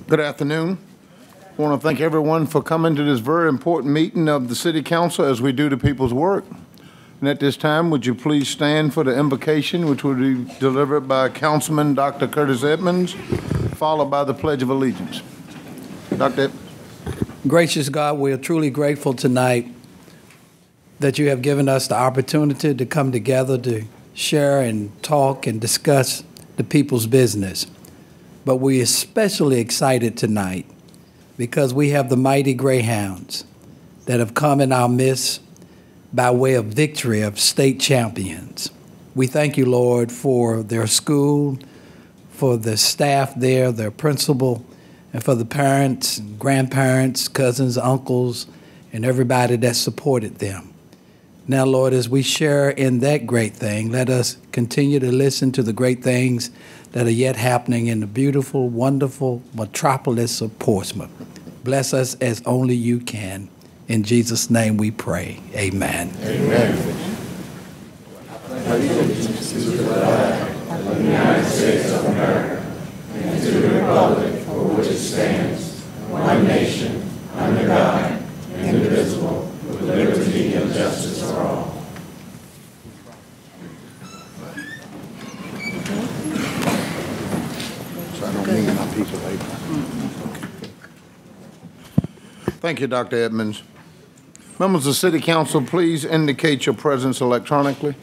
Good afternoon. I want to thank everyone for coming to this very important meeting of the City Council as we do the people's work. And at this time, would you please stand for the invocation, which will be delivered by Councilman Dr. Curtis Edmonds, followed by the Pledge of Allegiance. Dr. Edmonds. Gracious God, we are truly grateful tonight that you have given us the opportunity to come together to share and talk and discuss the people's business. But we're especially excited tonight because we have the mighty Greyhounds that have come in our midst by way of victory of state champions. We thank you, Lord, for their school, for the staff there, their principal, and for the parents, and grandparents, cousins, uncles, and everybody that supported them. Now, Lord, as we share in that great thing, let us continue to listen to the great things that are yet happening in the beautiful, wonderful metropolis of Portsmouth. Bless us as only you can. In Jesus' name we pray. Amen. Amen. Allegiance to the flag of the United States of America and to the republic for which it stands, one nation, under God, indivisible, with liberty and justice for all. Thank you, Dr. Edmonds. Members of the City Council, please indicate your presence electronically.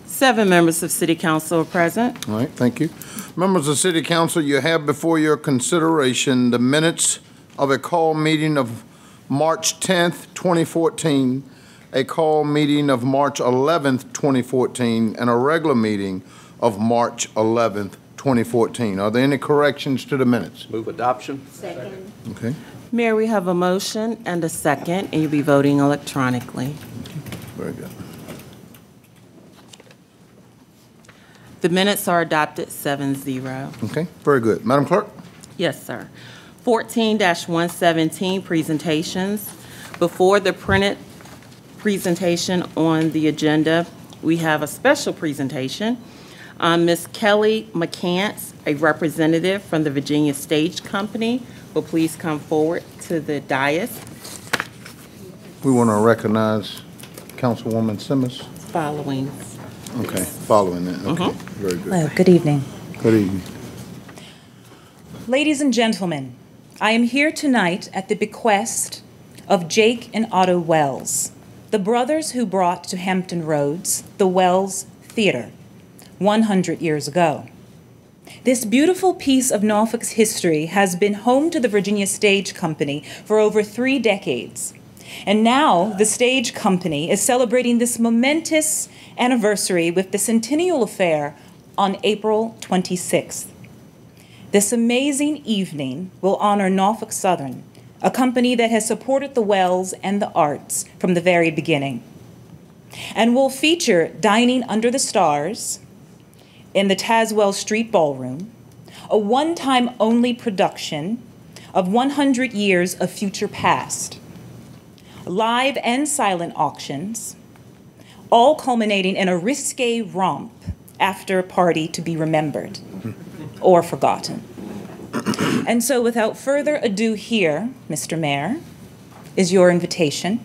7 members of City Council are present. All right, thank you. Members of City Council, you have before your consideration the minutes of a call meeting of March 10th, 2014, a call meeting of March 11th, 2014, and a regular meeting of March 11th, 2014. Are there any corrections to the minutes? Move adoption. Second. Okay. Mayor, we have a motion and a second, and you'll be voting electronically. Very good. The minutes are adopted 7-0. Okay, very good. Madam Clerk? Yes, sir. 14-117 presentations. Before the printed presentation on the agenda, we have a special presentation. Ms. Kelly McCants, a representative from the Virginia Stage Company, will please come forward to the dais. We want to recognize Councilwoman Simmons. Following. Okay, following that. Okay, very good. Hello, good evening. Good evening. Ladies and gentlemen, I am here tonight at the bequest of Jake and Otto Wells, the brothers who brought to Hampton Roads the Wells Theater 100 years ago. This beautiful piece of Norfolk's history has been home to the Virginia Stage Company for over 3 decades. And now the Stage Company is celebrating this momentous anniversary with the Centennial Affair on April 26th. This amazing evening will honor Norfolk Southern, a company that has supported the Wells and the arts from the very beginning, and will feature dining under the stars in the Tazewell Street Ballroom, a one-time only production of 100 Years of Future Past, live and silent auctions, all culminating in a risque romp after a party to be remembered or forgotten. And so without further ado here, Mr. Mayor, is your invitation,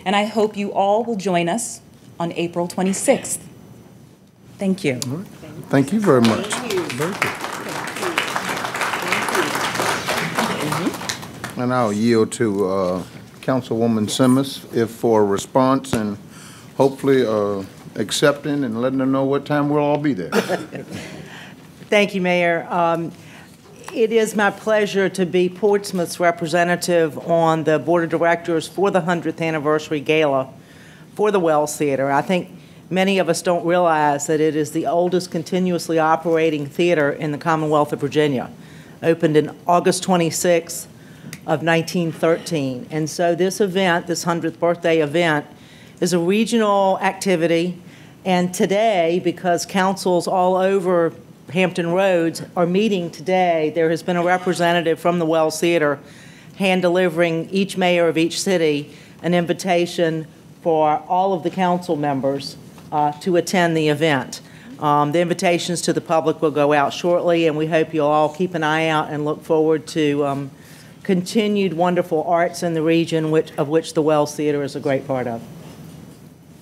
and I hope you all will join us on April 26th. Thank you. Thank you very much. Thank you. Very good. And I'll yield to Councilwoman Simmons if for a response and hopefully accepting and letting them know what time we'll all be there. Thank you, Mayor. It is my pleasure to be Portsmouth's representative on the Board of Directors for the 100th Anniversary Gala for the Wells Theater. I think many of us don't realize that it is the oldest continuously operating theater in the Commonwealth of Virginia. Opened in August 26th of 1913. And so this event, this 100th birthday event, is a regional activity. And today, because councils all over Hampton Roads are meeting today, there has been a representative from the Wells Theater hand-delivering each mayor of each city an invitation for all of the council members to attend the event. The invitations to the public will go out shortly, and we hope you'll all keep an eye out and look forward to continued wonderful arts in the region, of which the Wells Theater is a great part of.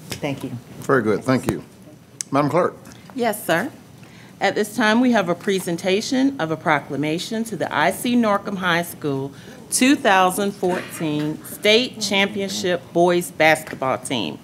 Thank you. Very good, thank you. Madam Clerk. Yes, sir. At this time, we have a presentation of a proclamation to the I.C. Norcom High School 2014 State Championship Boys Basketball Team.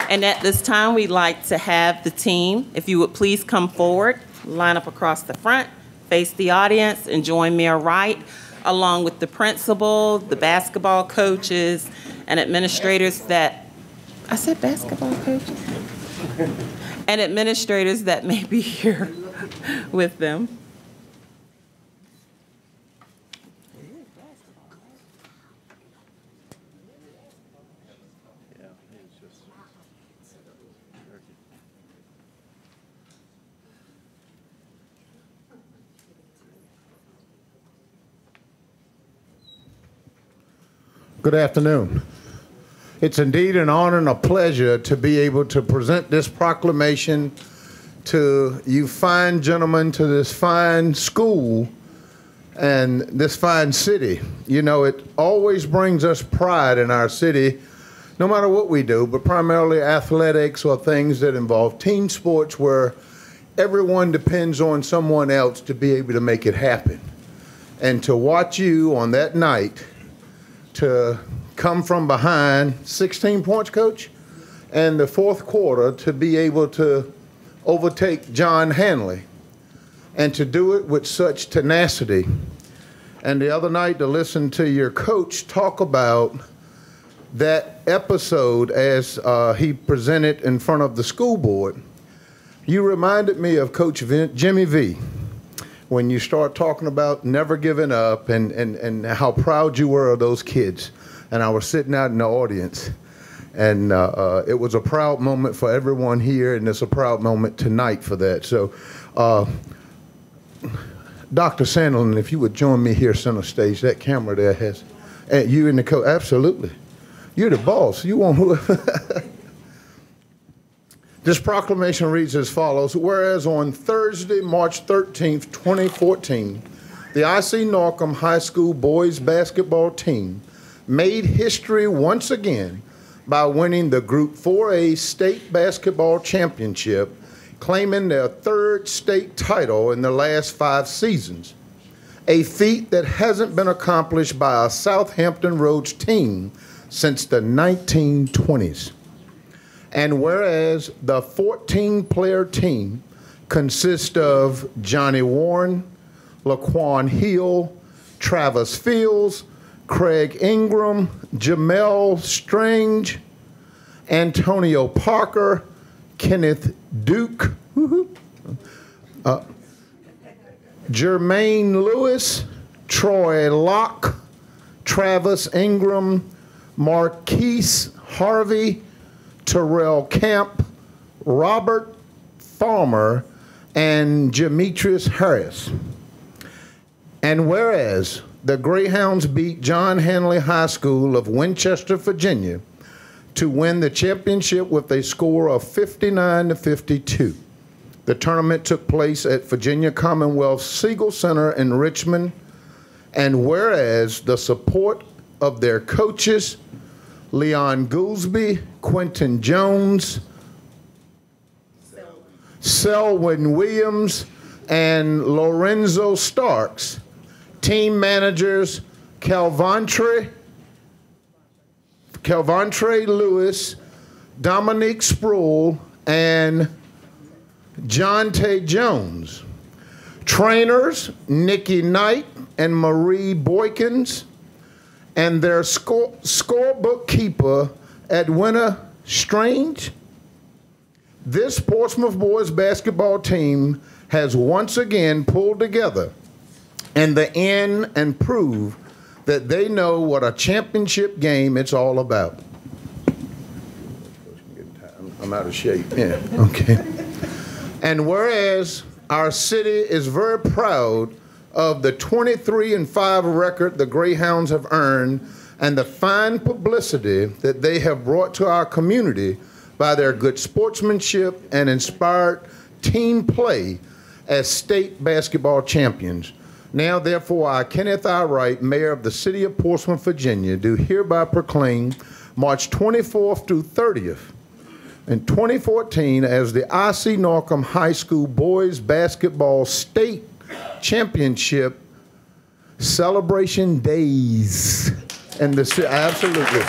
And at this time, we'd like to have the team, if you would please come forward, line up across the front, face the audience, and join Mayor Wright, along with the principal, the basketball coaches, and administrators that, I said basketball coaches? And administrators that may be here with them. Good afternoon. It's indeed an honor and a pleasure to be able to present this proclamation to you fine gentlemen, to this fine school and this fine city. You know, it always brings us pride in our city, no matter what we do, but primarily athletics or things that involve team sports where everyone depends on someone else to be able to make it happen. And to watch you on that night to come from behind 16 points, Coach, and the fourth quarter to be able to overtake John Hanley and to do it with such tenacity. And the other night to listen to your coach talk about that episode as he presented in front of the school board, you reminded me of Coach Jimmy V. When you start talking about never giving up and how proud you were of those kids. And I was sitting out in the audience, and it was a proud moment for everyone here, and it's a proud moment tonight for that. So, Dr. Sandlin, if you would join me here center stage, that camera there has, you and the coach, absolutely. You're the boss. You want who? This proclamation reads as follows. Whereas on Thursday, March 13th, 2014, the I.C. Norcom High School boys basketball team made history once again by winning the Group 4A State Basketball Championship, claiming their third state title in the last 5 seasons, a feat that hasn't been accomplished by a Southampton Roads team since the 1920s. And whereas the 14-player team consists of Johnny Warren, Laquan Hill, Travis Fields, Craig Ingram, Jamel Strange, Antonio Parker, Kenneth Duke, Jermaine Lewis, Troy Locke, Travis Ingram, Marquise Harvey, Terrell Camp, Robert Farmer, and Demetrius Harris. And whereas the Greyhounds beat John Hanley High School of Winchester, Virginia, to win the championship with a score of 59-52. The tournament took place at Virginia Commonwealth Siegel Center in Richmond. And whereas the support of their coaches, Leon Goolsby, Quentin Jones, Selwyn Williams, and Lorenzo Starks, team managers Calvantre Lewis, Dominique Sproul, and Jonte Jones, trainers Nikki Knight and Marie Boykins, and their scorebook keeper, Edwina Strange. This Portsmouth boys basketball team has once again pulled together in the end and proved that they know what a championship game it's all about. I'm out of shape. Yeah, okay. And whereas our city is very proud of the 23-5 record the Greyhounds have earned and the fine publicity that they have brought to our community by their good sportsmanship and inspired team play as state basketball champions. Now, therefore, I, Kenneth I. Wright, Mayor of the City of Portsmouth, Virginia, do hereby proclaim March 24th through 30th in 2014 as the I.C. Norcom High School Boys Basketball State Championship Celebration Days. And the city, absolutely.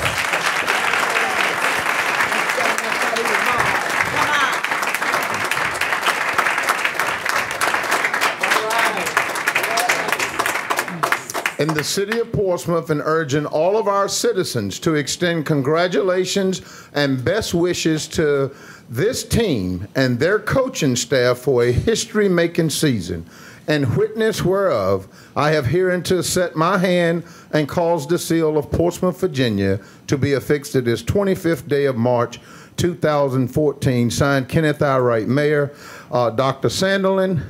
In the city of Portsmouth, and urging all of our citizens to extend congratulations and best wishes to this team and their coaching staff for a history-making season, and witness whereof I have hereunto set my hand and caused the seal of Portsmouth, Virginia, to be affixed to this 25th day of March, 2014. Signed, Kenneth I. Wright, Mayor. Dr. Sanderlin,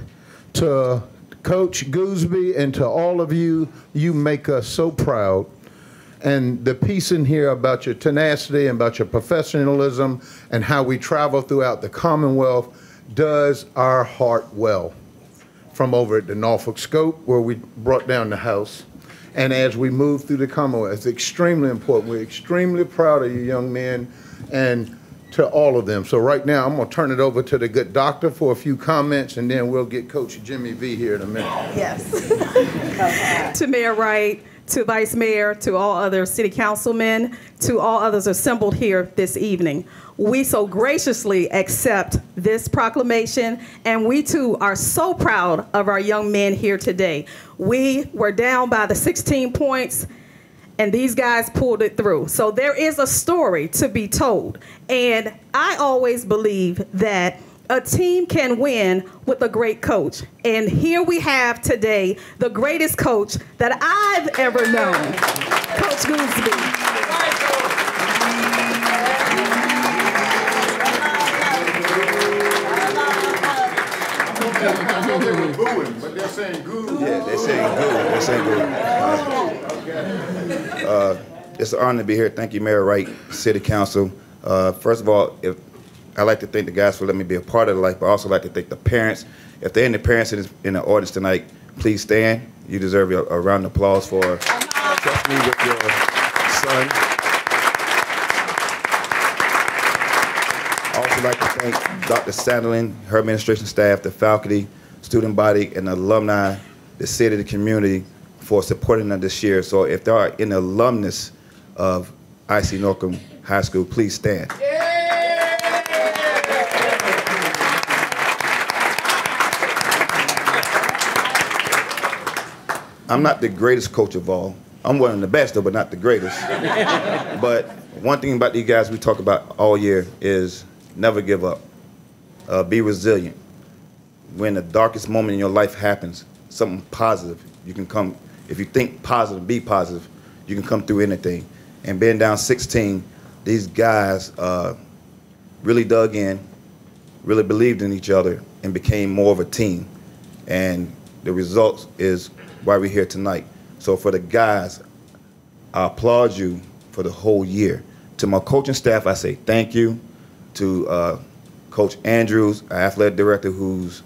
to Coach Gooseby, and to all of you, you make us so proud. And the piece in here about your tenacity and about your professionalism and how we travel throughout the Commonwealth does our heart well. From over at the Norfolk Scope, where we brought down the house, and as we move through the Commonwealth, it's extremely important. We're extremely proud of you young men, and to all of them. So right now, I'm going to turn it over to the good doctor for a few comments, and then we'll get Coach Jimmy V here in a minute. Yes. To Mayor Wright, to Vice Mayor, to all other city councilmen, to all others assembled here this evening. We so graciously accept this proclamation, and we too are so proud of our young men here today. We were down by the 16 points, and these guys pulled it through. So there is a story to be told. And I always believe that a team can win with a great coach. And here we have today the greatest coach that I've ever known, Coach Gooseby. I know they were booing, but they're saying good. Yeah, they're saying good. They're saying good. It's an honor to be here. Thank you, Mayor Wright, City Council. First of all, I'd like to thank the guys for letting me be a part of the life, but I also like to thank the parents. If there are any parents in the audience tonight, please stand. You deserve a round of applause for trusting me with your son. I also like to thank Dr. Sanderlin, her administration staff, the faculty, student body, and the alumni, the city, the community, for supporting us this year. So if there are any alumnus of I.C. Norcom High School, please stand. I'm not the greatest coach of all. I'm one of the best, though, but not the greatest. But one thing about these guys we talk about all year is never give up. Be resilient. When the darkest moment in your life happens, something positive, you can come. If you think positive, be positive, you can come through anything. And being down 16, these guys really dug in, really believed in each other, and became more of a team. And the result is why we're here tonight. So for the guys, I applaud you for the whole year. To my coaching staff, I say thank you. To Coach Andrews, our athletic director, who's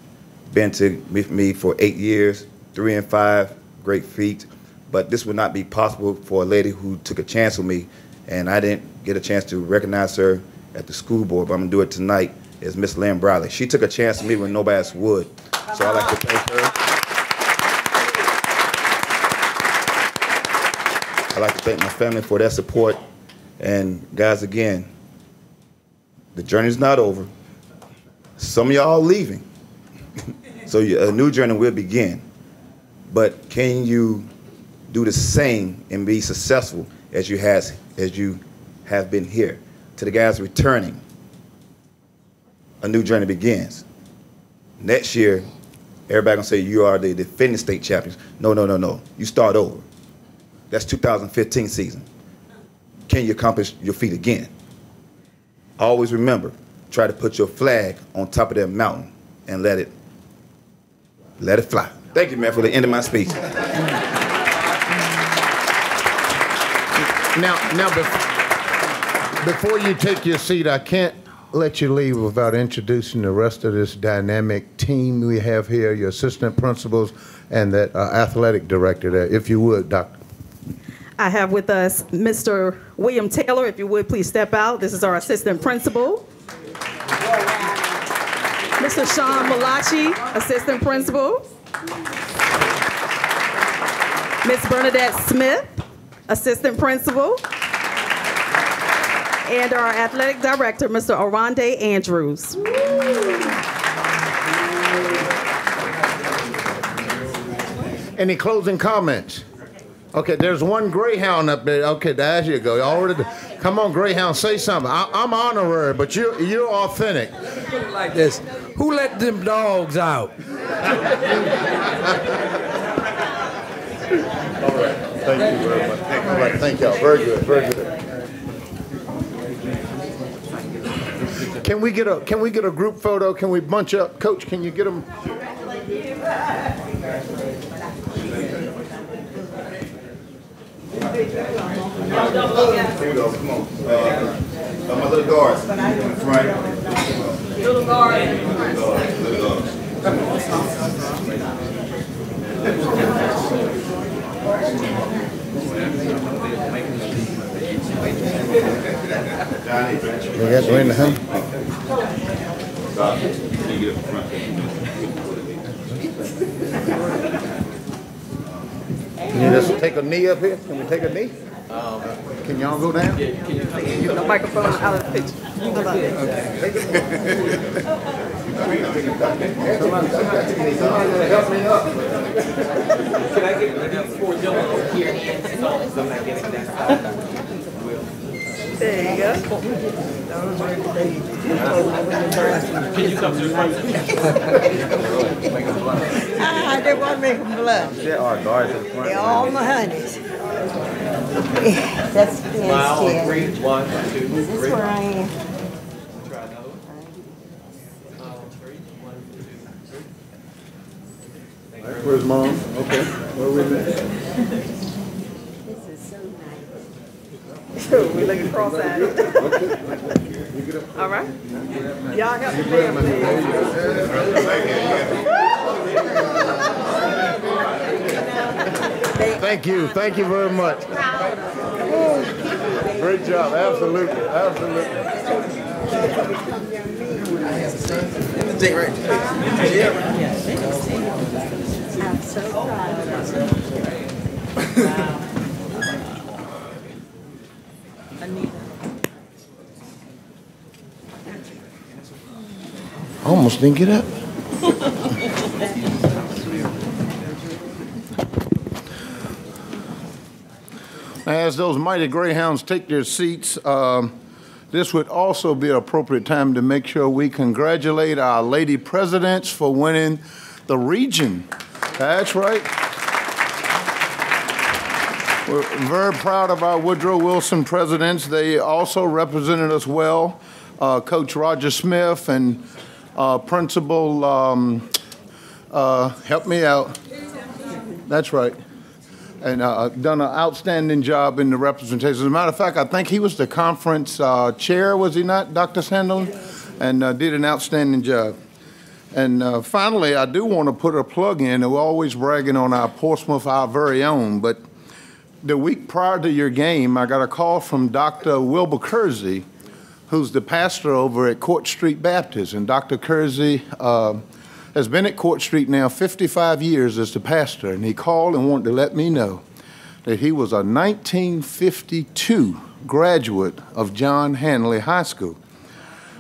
been with me for 8 years, 3 and 5, great feat. But this would not be possible for a lady who took a chance with me, and I didn't get a chance to recognize her at the school board, but I'm gonna do it tonight, is Miss Lynn Briley. She took a chance with me when nobody else would. So I'd like to thank her. I'd like to thank my family for their support. And guys, again, the journey's not over. Some of y'all are leaving. So a new journey will begin. But can you do the same and be successful as you have been here? To the guys returning, a new journey begins. Next year, everybody gonna say you are the defending state champions. No, no, no, no. You start over. That's 2015 season. Can you accomplish your feat again? Always remember, try to put your flag on top of that mountain and let it fly. Thank you, man, for the end of my speech. Now, before you take your seat, I can't let you leave without introducing the rest of this dynamic team we have here, your assistant principals and that athletic director there, if you would, Doctor. I have with us Mr. William Taylor. If you would, please step out. This is our assistant principal. Mr. Sean Malachi, assistant principal. Ms. Bernadette Smith, assistant principal. And our athletic director, Mr. Aronde Andrews. Any closing comments? Okay, there's one Greyhound up there. Okay, there you go. Already, come on, Greyhound, say something. I'm honorary, but you're authentic. Like this. Who let them dogs out? All right. Thank you very much. All right, thank y'all. Very good. Very good. Can we get a group photo? Can we bunch up? Coach, can you get them? Here we go. Come on. My little guards. Right. Little guard. We got to win the home. Can you just take a knee up here? Can we take a knee? Can y'all go down? Get the microphone out of the picture. Somebody help me up. Can I get these four gentlemen here and so I'm not getting that side? There you go. Can you come to the front? I didn't want to make them blush. There are guards in the front. They're all my honeys. That's Smile on three. 1, 2, 3. Is this where I am? Try another one. 3, 1, 2, 3. Where's Mom? Okay. Where we at? This is so nice. We looking cross-eyed. All right. Y'all help me there, Thank you. Thank you very much. Great job. Absolutely. Absolutely. I'm so proud of Almost didn't get up. As those mighty Greyhounds take their seats, this would also be an appropriate time to make sure we congratulate our lady presidents for winning the region. That's right. We're very proud of our Woodrow Wilson presidents. They also represented us well. Coach Roger Smith and Principal, help me out. That's right. And done an outstanding job in the representation. As a matter of fact, I think he was the conference chair, was he not, Dr. Sandlin? And did an outstanding job. And finally, I do want to put a plug in. We're always bragging on our Portsmouth, our very own, but the week prior to your game, I got a call from Dr. Wilbur Kersey, who's the pastor over at Court Street Baptist. And Dr. Kersey has been at Court Street now 55 years as the pastor, and he called and wanted to let me know that he was a 1952 graduate of John Hanley High School.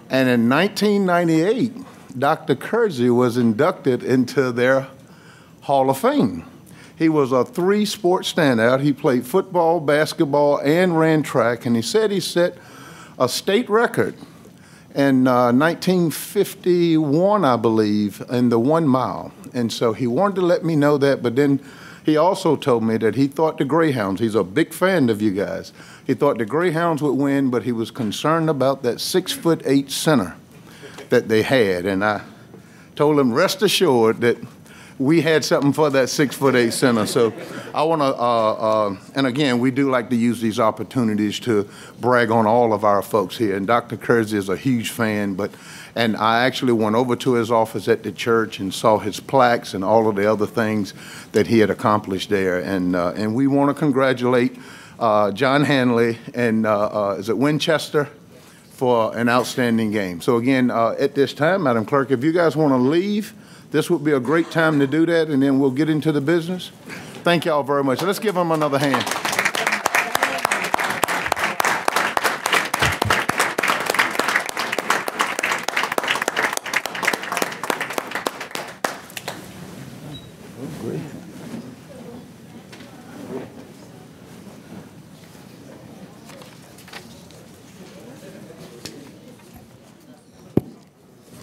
And in 1998, Dr. Kersey was inducted into their Hall of Fame. He was a 3-sport standout. He played football, basketball, and ran track, and he said he set a state record in 1951, I believe, in the 1 mile. And so he wanted to let me know that, but then he also told me that he thought the Greyhounds, he's a big fan of you guys, he thought the Greyhounds would win, but he was concerned about that 6'8" center that they had. And I told him, rest assured that we had something for that 6'8" center. So I want to, and again, we do like to use these opportunities to brag on all of our folks here. And Dr. Kersey is a huge fan, and I actually went over to his office at the church and saw his plaques and all of the other things that he had accomplished there. And we want to congratulate John Hanley and is it Winchester for an outstanding game. So again, at this time, Madam Clerk, if you guys want to leave, this would be a great time to do that, and then we'll get into the business. Thank y'all very much. Let's give them another hand.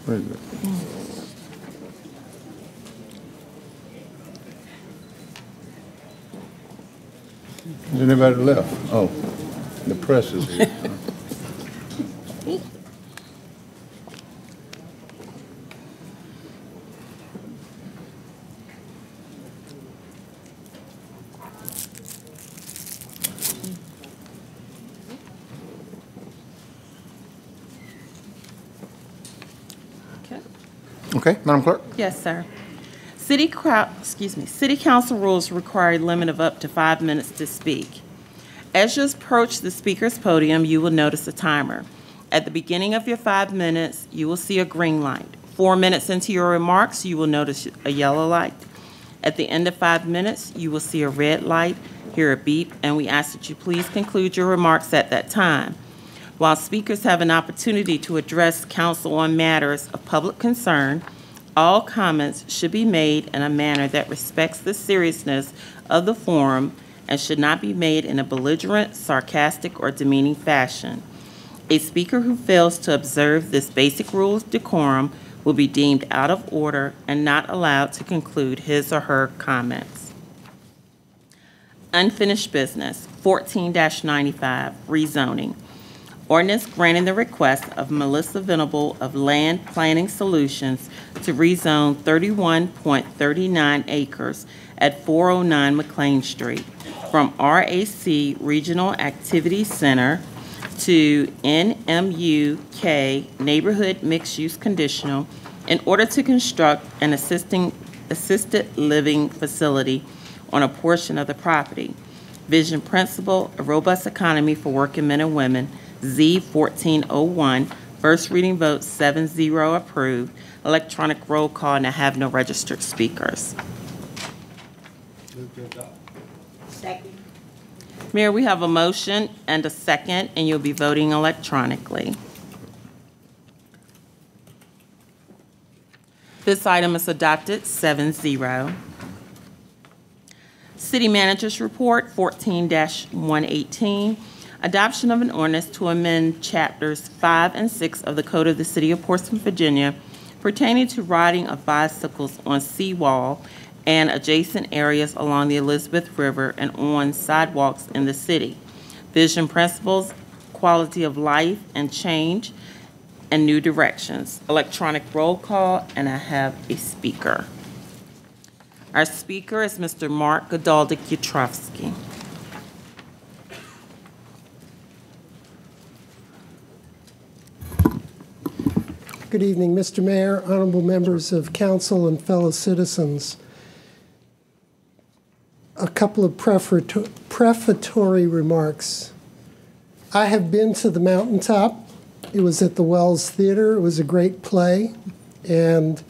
Very good. Is anybody left? Oh, the press is here. Okay, Madam Clerk? Yes, sir. City Council rules require a limit of up to 5 minutes to speak. As you approach the speaker's podium, you will notice a timer. At the beginning of your 5 minutes, you will see a green light. 4 minutes into your remarks, you will notice a yellow light. At the end of 5 minutes, you will see a red light, hear a beep, and we ask that you please conclude your remarks at that time. While speakers have an opportunity to address council on matters of public concern, all comments should be made in a manner that respects the seriousness of the forum and should not be made in a belligerent, sarcastic, or demeaning fashion. A speaker who fails to observe this basic rule of decorum will be deemed out of order and not allowed to conclude his or her comments. Unfinished business, 14-95, rezoning. Ordinance granting the request of Melissa Venable of Land Planning Solutions to rezone 31.39 acres at 409 McLean Street from RAC Regional Activity Center to NMUK Neighborhood Mixed-Use Conditional in order to construct an assisted living facility on a portion of the property. Vision Principle, A Robust Economy for Working Men and Women, Z 1401, first reading vote 7-0 approved. Electronic roll call, and I have no registered speakers. Second. Mayor, we have a motion and a second, and you'll be voting electronically. This item is adopted 7-0. City Manager's Report 14-118. Adoption of an ordinance to amend Chapters 5 and 6 of the Code of the City of Portsmouth, Virginia, pertaining to riding of bicycles on seawall and adjacent areas along the Elizabeth River and on sidewalks in the city. Vision principles, quality of life and change, and new directions. Electronic roll call, and I have a speaker. Our speaker is Mr. Mark Godaldik-Yatrovsky. Good evening, Mr. Mayor, honorable members of council, and fellow citizens. A couple of prefatory remarks. I have been to the mountaintop. It was at the Wells Theater. It was a great play, and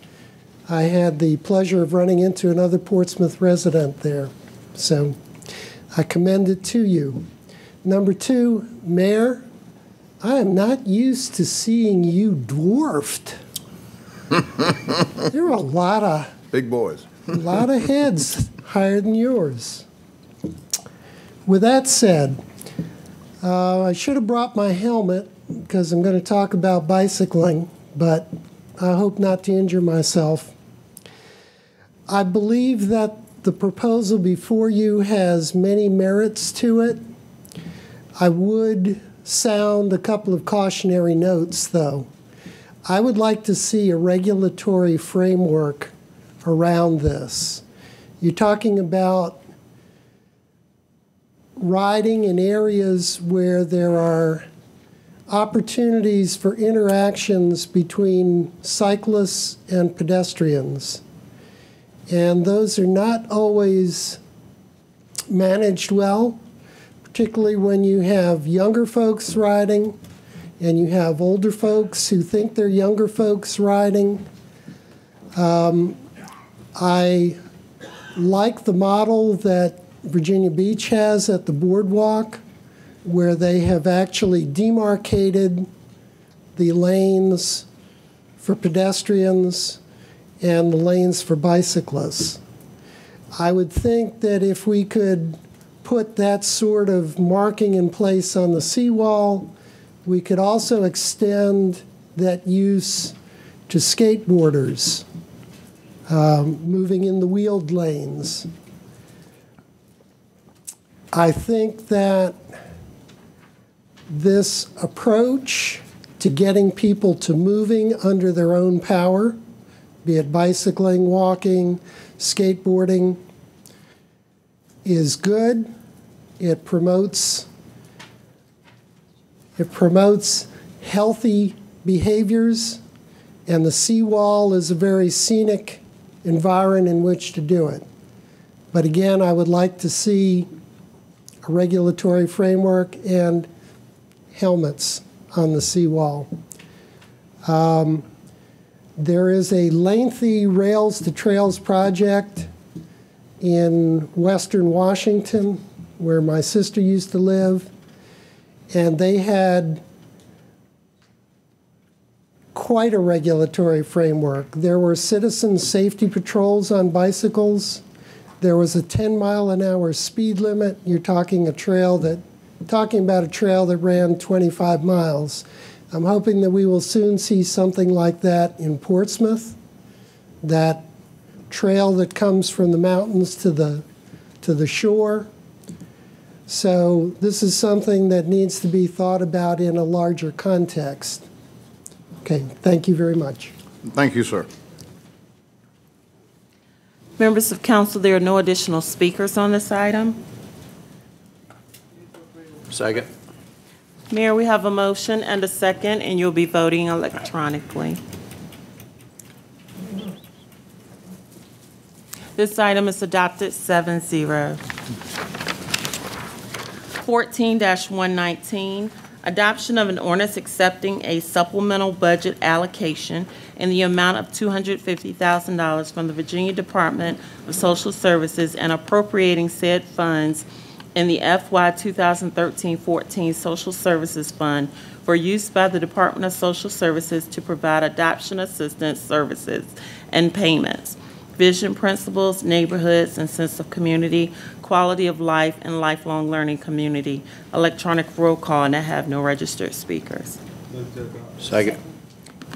I had the pleasure of running into another Portsmouth resident there. So I commend it to you. Number two, Mayor, I am not used to seeing you dwarfed. There are a lot of big boys. A lot of heads higher than yours. With that said, I should have brought my helmet because I'm going to talk about bicycling, but I hope not to injure myself. I believe that the proposal before you has many merits to it. I would sound a couple of cautionary notes, though. I would like to see a regulatory framework around this. You're talking about riding in areas where there are opportunities for interactions between cyclists and pedestrians. And those are not always managed well, particularly when you have younger folks riding and you have older folks who think they're younger folks riding. I like the model that Virginia Beach has at the boardwalk, where they have actually demarcated the lanes for pedestrians and the lanes for bicyclists. I would think that if we could put that sort of marking in place on the seawall, we could also extend that use to skateboarders moving in the wheeled lanes. I think that this approach to getting people to moving under their own power, be it bicycling, walking, skateboarding, is good. It promotes healthy behaviors, and the seawall is a very scenic environment in which to do it. But again, I would like to see a regulatory framework and helmets on the seawall. There is a lengthy Rails to Trails project in Western Washington, where my sister used to live, and they had quite a regulatory framework. There were citizen safety patrols on bicycles. There was a 10-mile-an-hour speed limit. You're talking about a trail that ran 25 miles. I'm hoping that we will soon see something like that in Portsmouth. That trail that comes from the mountains to the shore. So this is something that needs to be thought about in a larger context. Okay, thank you very much. Thank you, sir. Members of council, there are no additional speakers on this item. Second. Mayor, we have a motion and a second, and you'll be voting electronically. This item is adopted 7-0. 14-119, adoption of an ordinance accepting a supplemental budget allocation in the amount of $250,000 from the Virginia Department of Social Services and appropriating said funds in the FY 2013-14 Social Services Fund for use by the Department of Social Services to provide adoption assistance services and payments, vision principles, neighborhoods, and sense of community, quality of life, and lifelong learning community. Electronic roll call, and I have no registered speakers. Second.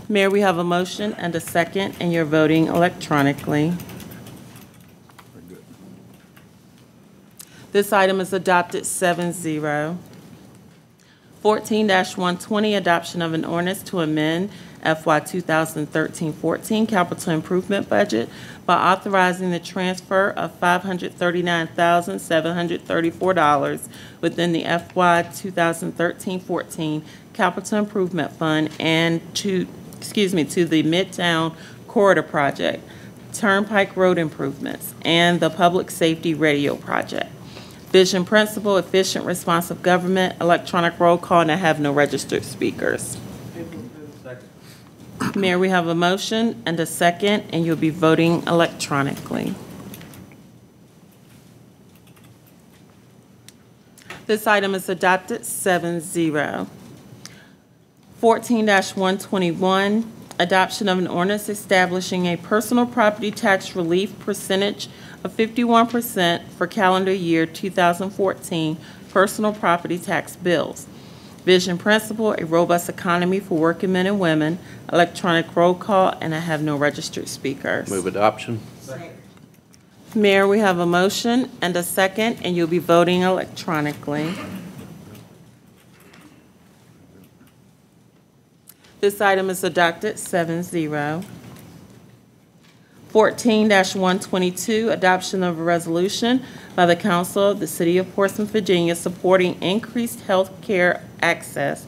Mayor, we have a motion and a second, and you're voting electronically. This item is adopted 7-0. 14-120, adoption of an ordinance to amend FY 2013-14 capital improvement budget by authorizing the transfer of $539,734 within the FY 2013-14 capital improvement fund and to the Midtown Corridor Project, Turnpike Road improvements, and the Public Safety Radio Project. Vision principle, efficient responsive government, electronic roll call, and I have no registered speakers. Mayor, we have a motion and a second, and you'll be voting electronically. This item is adopted 7-0. 14-121, adoption of an ordinance establishing a personal property tax relief percentage of 51% for calendar year 2014 personal property tax bills. Vision principle, a robust economy for working men and women, electronic roll call, and I have no registered speakers. Move adoption. Mayor, we have a motion and a second, and you'll be voting electronically. This item is adopted 7-0. 14-122, adoption of a resolution by the Council of the City of Portsmouth, Virginia, supporting increased health care access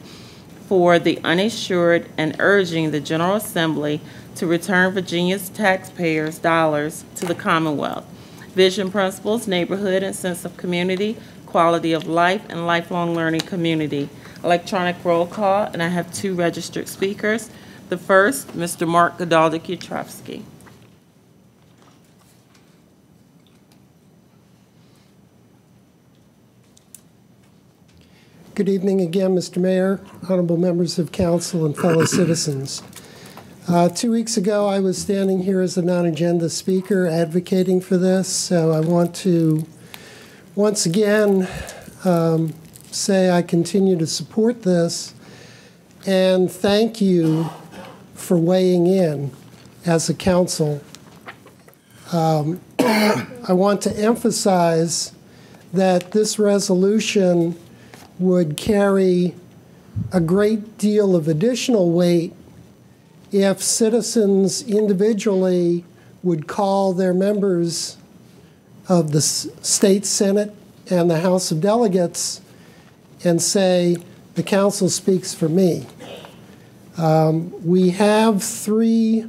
for the uninsured and urging the General Assembly to return Virginia's taxpayers' dollars to the Commonwealth. Vision principles, neighborhood and sense of community, quality of life, and lifelong learning community. Electronic roll call, and I have 2 registered speakers. The first, Mr. Mark Godaldi-Kutrovsky. Good evening again, Mr. Mayor, honorable members of council, and fellow citizens. 2 weeks ago, I was standing here as a non-agenda speaker advocating for this, so I want to once again say I continue to support this and thank you for weighing in as a council. I want to emphasize that this resolution would carry a great deal of additional weight if citizens individually would call their members of the State Senate and the House of Delegates and say, the council speaks for me. We have 3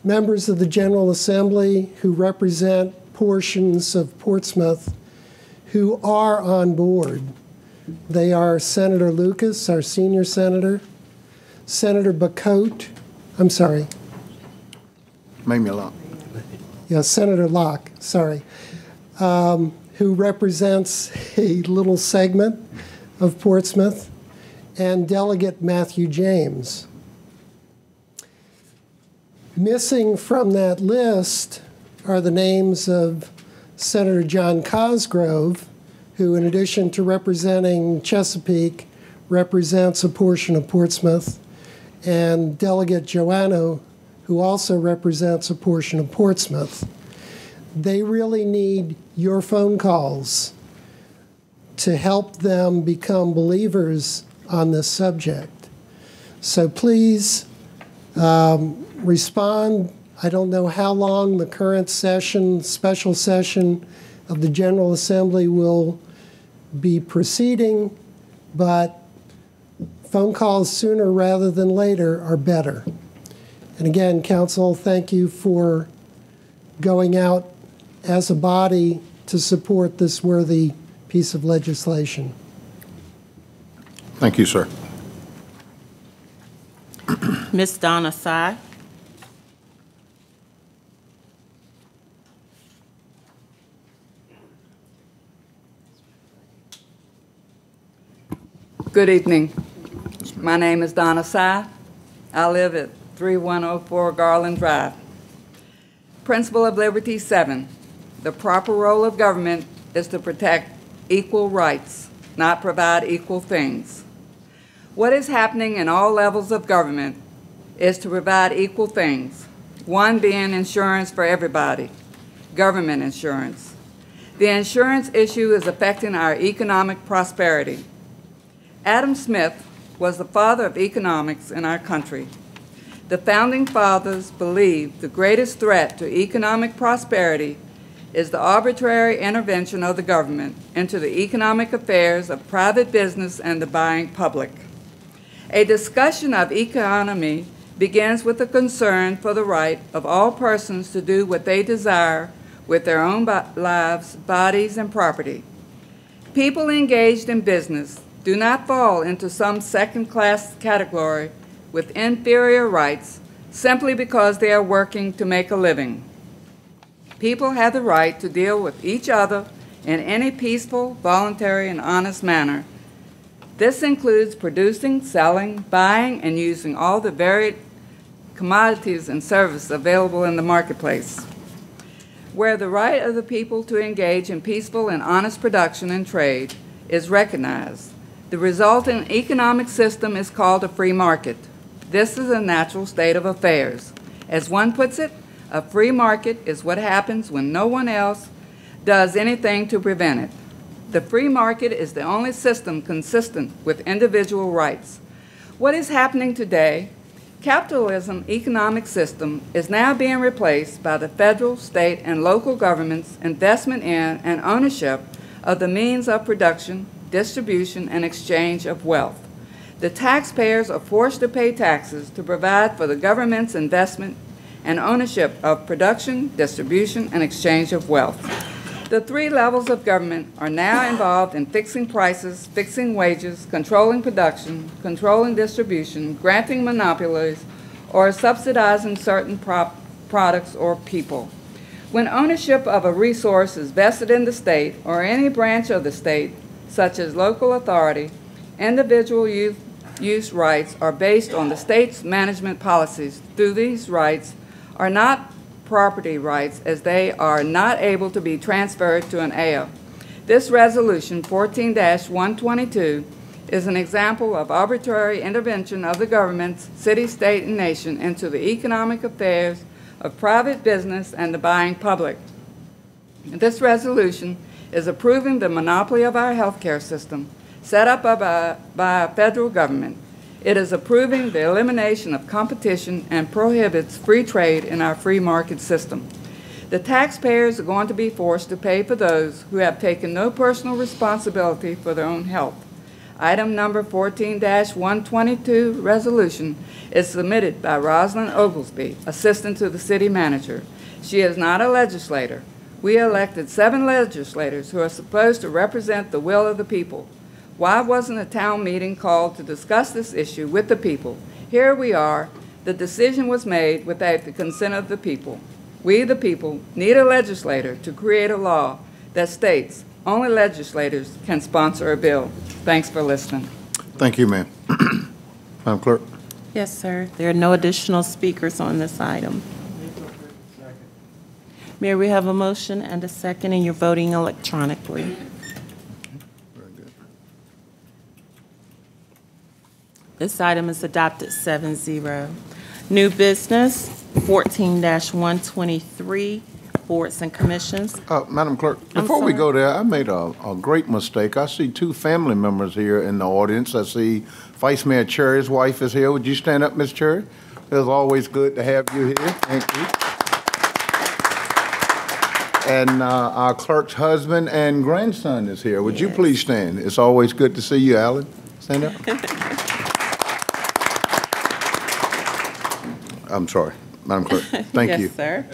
members of the General Assembly who represent portions of Portsmouth who are on board. They are Senator Lucas, our senior senator, Senator Bacote, I'm sorry. Made me laugh. Yeah, Senator Locke, sorry, who represents a little segment of Portsmouth, and Delegate Matthew James. Missing from that list are the names of Senator John Cosgrove, who, in addition to representing Chesapeake, represents a portion of Portsmouth, and Delegate Joanno, who also represents a portion of Portsmouth. They really need your phone calls to help them become believers on this subject. So please respond. I don't know how long the current session, special session of the General Assembly will be proceeding, but phone calls sooner rather than later are better. And again, Council, thank you for going out as a body to support this worthy piece of legislation. Thank you, sir. Ms. Donna Sy. Good evening. My name is Donna Sy. I live at 3104 Garland Drive. Principle of Liberty 7. The proper role of government is to protect equal rights, not provide equal things. What is happening in all levels of government is to provide equal things, one being insurance for everybody, government insurance. The insurance issue is affecting our economic prosperity. Adam Smith was the father of economics in our country. The founding fathers believed the greatest threat to economic prosperity is the arbitrary intervention of the government into the economic affairs of private business and the buying public. A discussion of economy begins with a concern for the right of all persons to do what they desire with their own lives, bodies, and property. People engaged in business do not fall into some second-class category with inferior rights simply because they are working to make a living. People have the right to deal with each other in any peaceful, voluntary, and honest manner. This includes producing, selling, buying, and using all the varied commodities and services available in the marketplace. Where the right of the people to engage in peaceful and honest production and trade is recognized, the resulting economic system is called a free market. This is a natural state of affairs. As one puts it, a free market is what happens when no one else does anything to prevent it. The free market is the only system consistent with individual rights. What is happening today Capitalism economic system is now being replaced by the federal, state, and local government's investment in and ownership of the means of production, distribution, and exchange of wealth. The taxpayers are forced to pay taxes to provide for the government's investment and ownership of production, distribution, and exchange of wealth. The three levels of government are now involved in fixing prices, fixing wages, controlling production, controlling distribution, granting monopolies, or subsidizing certain products or people. When ownership of a resource is vested in the state or any branch of the state, such as local authority, individual use rights are based on the state's management policies. Through these rights are not property rights, as they are not able to be transferred to an heir. This resolution, 14-122, is an example of arbitrary intervention of the government, city, state, and nation into the economic affairs of private business and the buying public. This resolution is approving the monopoly of our healthcare system set up by a federal government. It is approving the elimination of competition and prohibits free trade in our free market system. The taxpayers are going to be forced to pay for those who have taken no personal responsibility for their own health. Item number 14-122 resolution is submitted by Rosalind Oglesby, assistant to the city manager. She is not a legislator. We elected 7 legislators who are supposed to represent the will of the people. Why wasn't a town meeting called to discuss this issue with the people? Here we are. The decision was made without the consent of the people. We, the people, need a legislator to create a law that states only legislators can sponsor a bill. Thanks for listening. Thank you, ma'am. Madam Clerk. Yes, sir. There are no additional speakers on this item. Mayor, we have a motion and a second, and you're voting electronically. This item is adopted 7-0. New business, 14-123, boards and commissions. Madam Clerk, before we go there, I made a great mistake. I see 2 family members here in the audience. I see Vice Mayor Cherry's wife is here. Would you stand up, Ms. Cherry? It's always good to have you here. Thank you. And our clerk's husband and grandson is here. Would you please stand? It's always good to see you, Alan. Stand up. I'm sorry, Madam Clerk. Thank you. Yes, sir.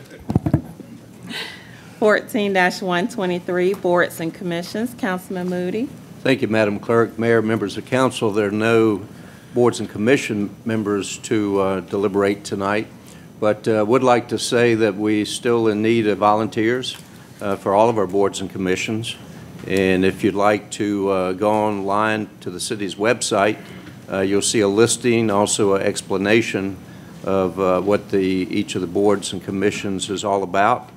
14-123, boards and commissions. Councilman Moody. Thank you, Madam Clerk. Mayor, members of council, there are no boards and commission members to deliberate tonight, but would like to say that we still in need of volunteers for all of our boards and commissions. And if you'd like to go online to the city's website, you'll see a listing, also an explanation of what each of the boards and commissions is all about.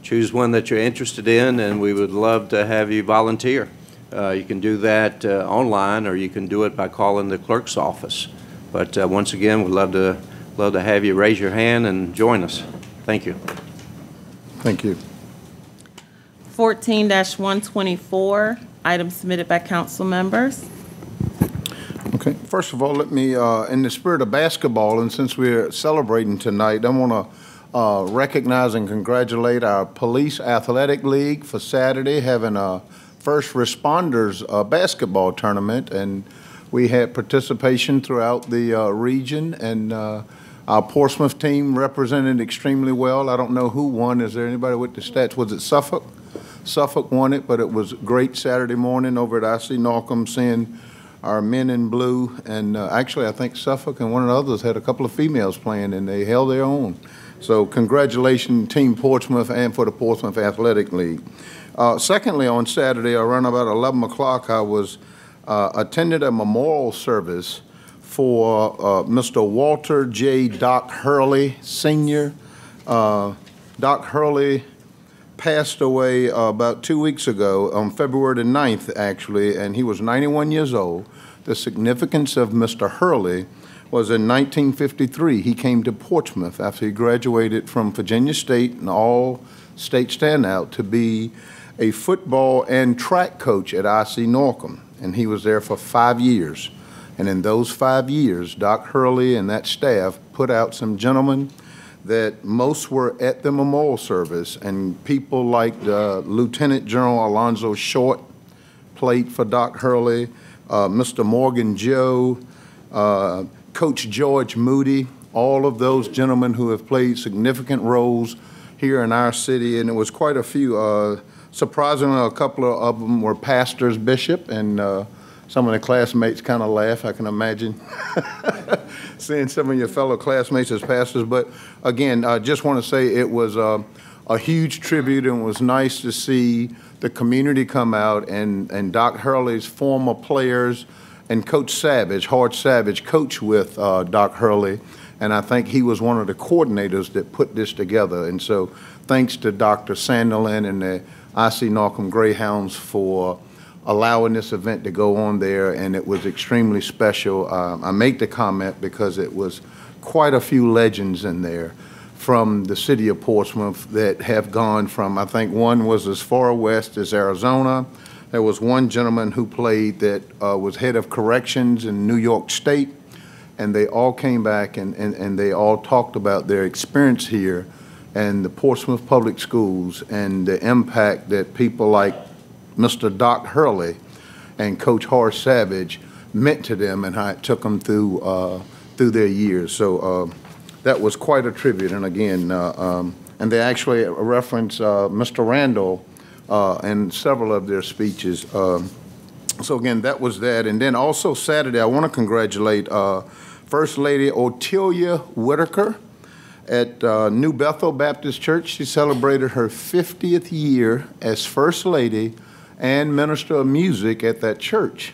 Choose one that you're interested in, and we would love to have you volunteer. You can do that online, or you can do it by calling the clerk's office. But once again, we'd love to have you raise your hand and join us. Thank you. Thank you. 14-124, item submitted by council members. Okay. First of all, let me, in the spirit of basketball, and since we're celebrating tonight, I want to recognize and congratulate our Police Athletic League for Saturday having a first responders basketball tournament, and we had participation throughout the region, and our Portsmouth team represented extremely well. I don't know who won. Is there anybody with the stats? Was it Suffolk? Suffolk won it, but it was great Saturday morning over at IC Norcom seeing our men in blue, and actually I think Suffolk and one of the others had a couple of females playing, and they held their own. So congratulations, Team Portsmouth, and for the Portsmouth Athletic League. Secondly, on Saturday, around about 11 o'clock, I was attended a memorial service for Mr. Walter J. Doc Hurley, Sr. Doc Hurley passed away about 2 weeks ago, on February the 9th, actually, and he was 91 years old. The significance of Mr. Hurley was in 1953. He came to Portsmouth after he graduated from Virginia State, and all state standout, to be a football and track coach at IC Norcom, and he was there for 5 years. And in those 5 years, Doc Hurley and that staff put out some gentlemen that most were at the memorial service, and people like Lieutenant General Alonzo Short played for Doc Hurley, Mr. Morgan Joe, Coach George Moody, all of those gentlemen who have played significant roles here in our city, and it was quite a few. Surprisingly, a couple of them were pastors, bishop, and some of the classmates kind of laugh, I can imagine, seeing some of your fellow classmates as pastors. But again, I just want to say it was a huge tribute, and it was nice to see the community come out, and Doc Hurley's former players and Coach Savage, Hard Savage, coached with Doc Hurley, and I think he was one of the coordinators that put this together. And so thanks to Dr. Sanderlin and the I.C. Narcombe Greyhounds for allowing this event to go on there, and it was extremely special. I make the comment because it was quite a few legends in there from the city of Portsmouth that have gone from, I think one was as far west as Arizona. There was one gentleman who played that was head of corrections in New York State, and they all came back and they all talked about their experience here and the Portsmouth Public Schools and the impact that people like Mr. Doc Hurley and Coach Horace Savage meant to them, and how it took them through their years. So that was quite a tribute. And again, and they actually reference Mr. Randall in several of their speeches. So again, that was that. And then also Saturday, I want to congratulate First Lady Otelia Whitaker at New Bethel Baptist Church. She celebrated her 50th year as First Lady and Minister of Music at that church.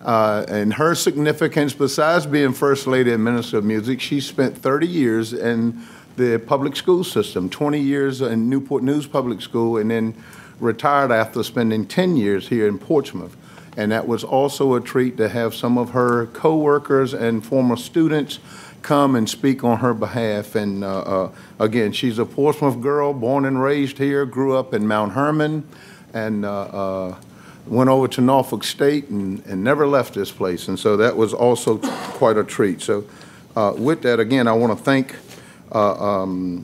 And her significance, besides being First Lady and Minister of Music, she spent 30 years in the public school system, 20 years in Newport News Public School, and then retired after spending 10 years here in Portsmouth. And that was also a treat to have some of her co-workers and former students come and speak on her behalf. And again, she's a Portsmouth girl, born and raised here, grew up in Mount Hermon, and went over to Norfolk State and never left this place. And so that was also quite a treat. So with that, again, I want to thank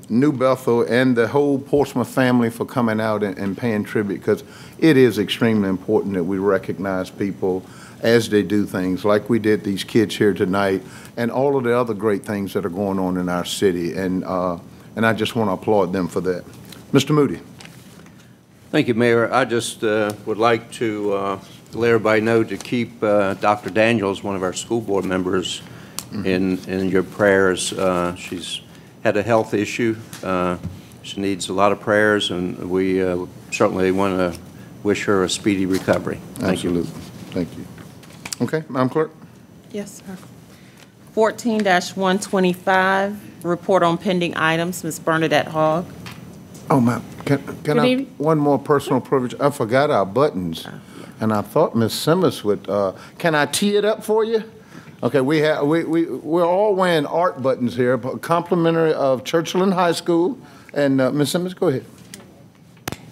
New Bethel and the whole Portsmouth family for coming out and paying tribute, because it is extremely important that we recognize people as they do things like we did these kids here tonight, and all of the other great things that are going on in our city. And I just want to applaud them for that. Mr. Moody. Thank you, Mayor. I just would like to let everybody know to keep Dr. Daniels, one of our school board members, in your prayers. She's had a health issue. She needs a lot of prayers, and we certainly want to wish her a speedy recovery. Thank you. Absolutely. Thank you. Okay, Madam Clerk. Yes, sir. 14-125, report on pending items, Ms. Bernadette Hogg. Oh, ma'am, can I, one more personal privilege? I forgot our buttons, and I thought Ms. Simmons would, can I tee it up for you? Okay, we're all wearing art buttons here, complimentary of Churchland High School. And Ms. Simmons, go ahead.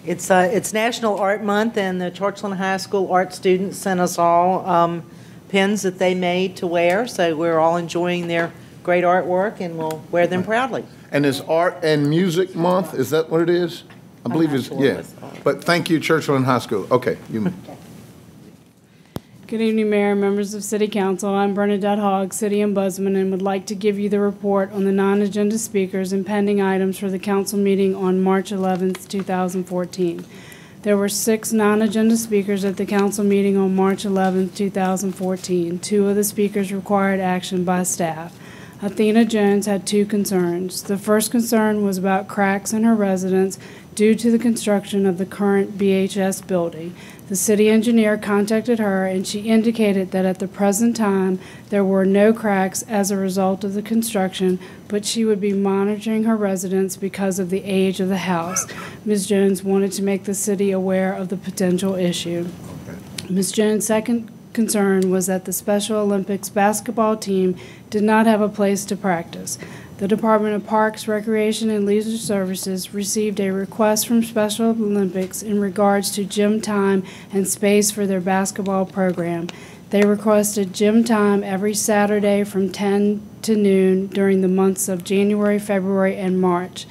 It's National Art Month, and the Churchland High School art students sent us all pins that they made to wear, so we're all enjoying their great artwork, and we'll wear them proudly. And it's Art and Music Month, is that what it is? I believe it's, yeah. But thank you, Churchland High School. Okay, you. Good evening, Mayor, members of City Council. I'm Bernadette Hogg, City Ombudsman, and would like to give you the report on the non-agenda speakers and pending items for the council meeting on March 11th, 2014. There were 6 non-agenda speakers at the council meeting on March 11th, 2014. 2 of the speakers required action by staff. Athena Jones had 2 concerns. The first concern was about cracks in her residence due to the construction of the current BHS building. The city engineer contacted her, and she indicated that at the present time there were no cracks as a result of the construction, but she would be monitoring her residence because of the age of the house. Ms. Jones wanted to make the city aware of the potential issue. Ms. Jones' second concern was that the Special Olympics basketball team did not have a place to practice. The Department of Parks, Recreation, and Leisure Services received a request from Special Olympics in regards to gym time and space for their basketball program. They requested gym time every Saturday from 10 to noon during the months of January, February, and March.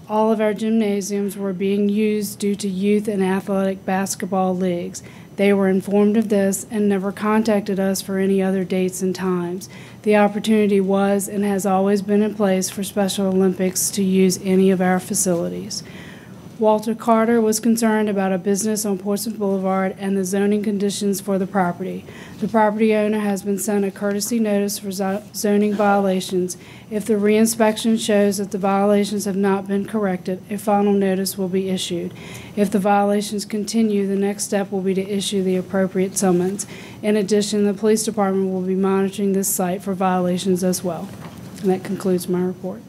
All of our gymnasiums were being used due to youth and athletic basketball leagues. They were informed of this and never contacted us for any other dates and times. The opportunity was and has always been in place for Special Olympics to use any of our facilities. Walter Carter was concerned about a business on Portsmouth Boulevard and the zoning conditions for the property. The property owner has been sent a courtesy notice for zoning violations. If the reinspection shows that the violations have not been corrected, a final notice will be issued. If the violations continue, the next step will be to issue the appropriate summons. In addition, the police department will be monitoring this site for violations as well. And that concludes my report.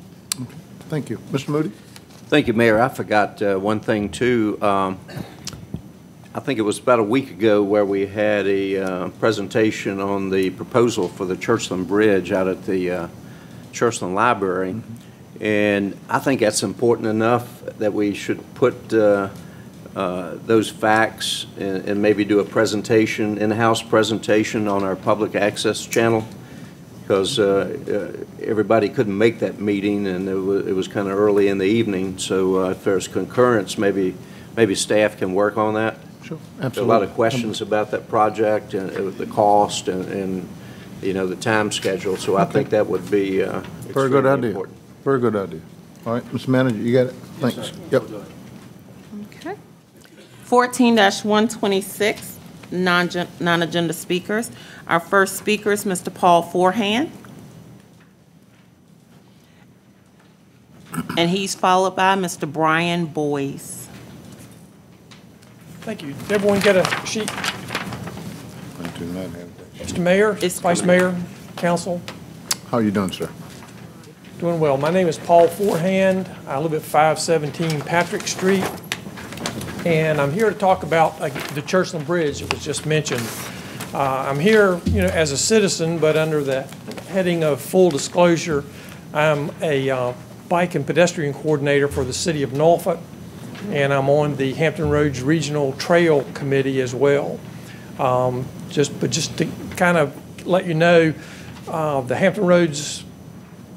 Thank you. Mr. Moody? Thank you, Mayor. I forgot one thing, too. I think it was about a week ago where we had a presentation on the proposal for the Churchland Bridge out at the Churchland Library. And I think that's important enough that we should put those facts and maybe do a presentation, in-house presentation on our public access channel, because everybody couldn't make that meeting, and it was kind of early in the evening. So if there's concurrence, maybe staff can work on that. Sure, absolutely. There are a lot of questions about that project and the cost and you know, the time schedule. So I think that would be very good idea. Important. Very good idea. All right, Mr. Manager, you got it. Thanks. Yep. Okay. 14-126. Non-agenda speakers. Our first speaker is Mr. Paul Forehand. And he's followed by Mr. Brian Boyce. Thank you. Did everyone get a sheet? Mr. Mayor, Vice Mayor, Council. How are you doing, sir? Doing well. My name is Paul Forehand. I live at 517 Patrick Street. And I'm here to talk about the Churchland Bridge that was just mentioned. I'm here, as a citizen, but under the heading of full disclosure, I'm a bike and pedestrian coordinator for the City of Norfolk, and I'm on the Hampton Roads Regional Trail Committee as well. Just to kind of let you know, the Hampton Roads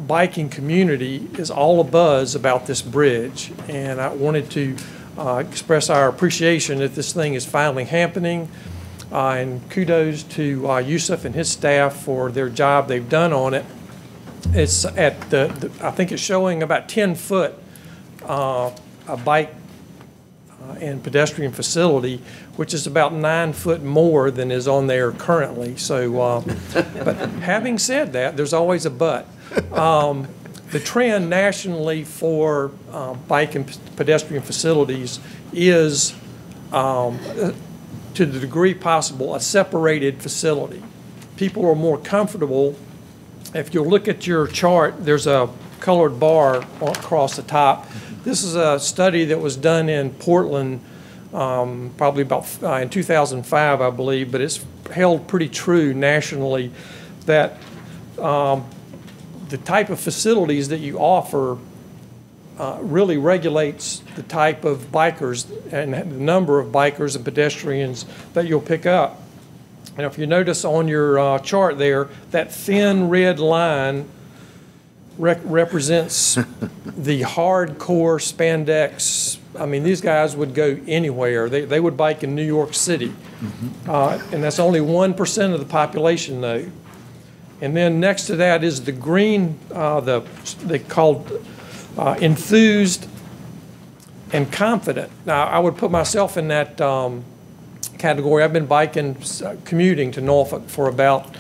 biking community is all abuzz about this bridge, and I wanted to express our appreciation that this thing is finally happening, and kudos to Yusuf and his staff for their job they've done on it. It's at I think it's showing about 10 foot a bike and pedestrian facility, which is about 9 foot more than is on there currently. So, but having said that, there's always a but. The trend nationally for bike and pedestrian facilities is, to the degree possible, a separated facility. People are more comfortable. If you'll look at your chart, there's a colored bar across the top. This is a study that was done in Portland, probably about in 2005, I believe, but it's held pretty true nationally that the type of facilities that you offer really regulates the type of bikers and the number of bikers and pedestrians that you'll pick up. And if you notice on your chart there, that thin red line represents the hardcore spandex. I mean, these guys would go anywhere. They would bike in New York City. And that's only 1% of the population, though. And then next to that is the green, they called enthused and confident. Now, I would put myself in that category. I've been commuting to Norfolk for about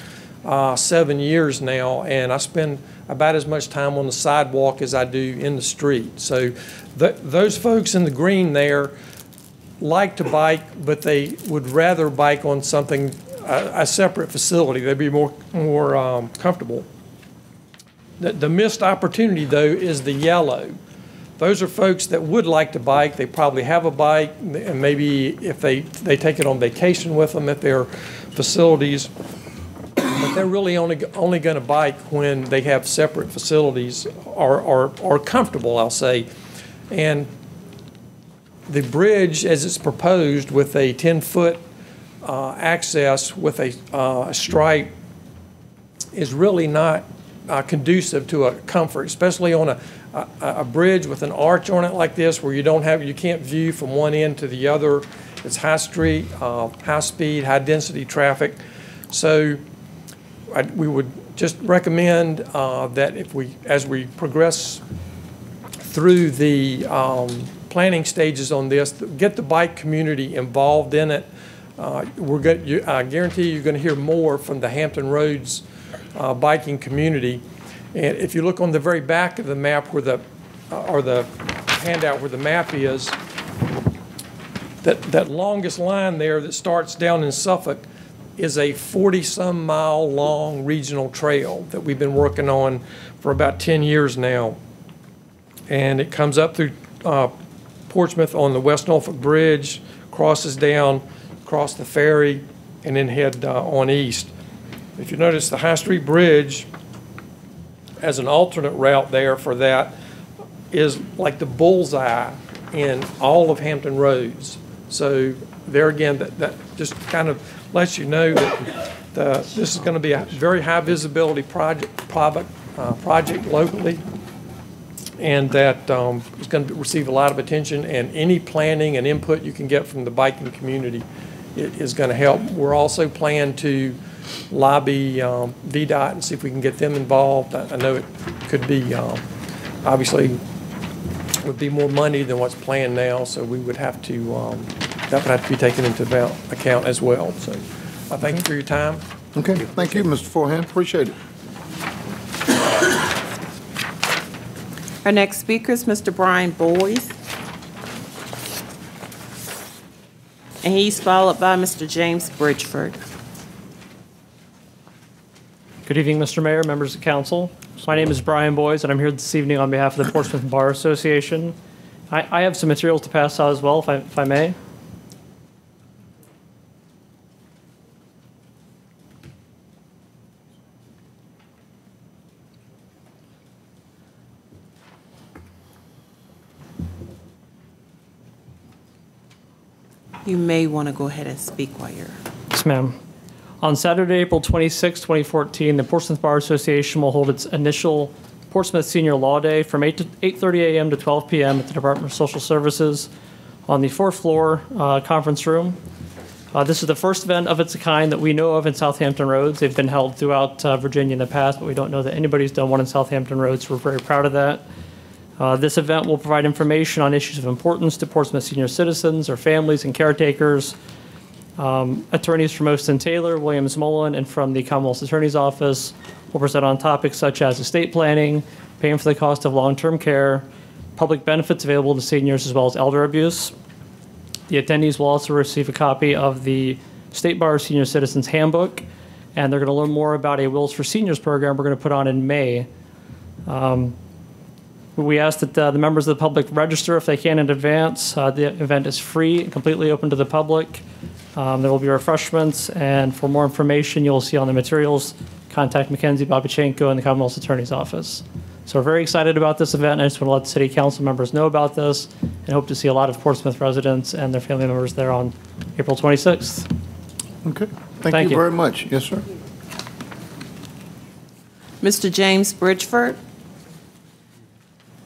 7 years now, and I spend about as much time on the sidewalk as I do in the street. So those folks in the green there like to bike, but they would rather bike on something, a separate facility. They'd be more comfortable. The missed opportunity, though, is the yellow. Those are folks that would like to bike. They probably have a bike, and maybe if they take it on vacation with them at their facilities. but they're really only going to bike when they have separate facilities or comfortable, I'll say. And the bridge, as it's proposed, with a 10-foot access with a stripe, is really not conducive to a comfort, especially on a bridge with an arch on it like this, where you can't view from one end to the other. It's high street, high speed, high density traffic. So we would just recommend that as we progress through the planning stages on this, get the bike community involved in it. I guarantee you're going to hear more from the Hampton Roads biking community. And if you look on the very back of the map or the handout where the map is, that longest line there that starts down in Suffolk is a 40-some mile long regional trail that we've been working on for about 10 years now. And it comes up through Portsmouth on the West Norfolk Bridge, crosses down, across the ferry, and then head on east. If you notice, the High Street Bridge as an alternate route there for that is like the bullseye in all of Hampton Roads. So there again, that just kind of lets you know that this is going to be a very high visibility project locally, and that is going to receive a lot of attention, and any planning and input you can get from the biking community is going to help. We're also planning to lobby VDOT and see if we can get them involved. I know it could be, obviously, would be more money than what's planned now, so we would have to, that would have to be taken into account as well. So I thank you for your time. Okay, thank you, Mr. Forehand. Appreciate it. Our next speaker is Mr. Brian Boyes. And he's followed by Mr. James Bridgeford. Good evening, Mr. Mayor, members of council. My name is Brian Boyes, and I'm here this evening on behalf of the Portsmouth Bar Association. I have some materials to pass out as well, if I may. You may want to go ahead and speak while you're... Yes, ma'am. On Saturday, April 26, 2014, the Portsmouth Bar Association will hold its initial Portsmouth Senior Law Day from 8:30 a.m. to 12 p.m. at the Department of Social Services on the fourth floor conference room. This is the first event of its kind that we know of in Southampton Roads. They've been held throughout Virginia in the past, but we don't know that anybody's done one in Southampton Roads, so we're very proud of that. This event will provide information on issues of importance to Portsmouth senior citizens, their families, and caretakers. Attorneys from Most & Taylor, Williams Mullen, and from the Commonwealth Attorney's Office will present on topics such as estate planning, paying for the cost of long-term care, public benefits available to seniors, as well as elder abuse. The attendees will also receive a copy of the State Bar Senior Citizens Handbook, and they're going to learn more about a Wills for Seniors program we're going to put on in May. We ask that the members of the public register if they can in advance. The event is free and completely open to the public. There will be refreshments, and for more information, you'll see on the materials, contact Mackenzie Babachenko in the Commonwealth Attorney's Office. So we're very excited about this event, and I just want to let city council members know about this, and hope to see a lot of Portsmouth residents and their family members there on April 26th. Okay, thank you very much. Yes, sir. Mr. James Bridgeford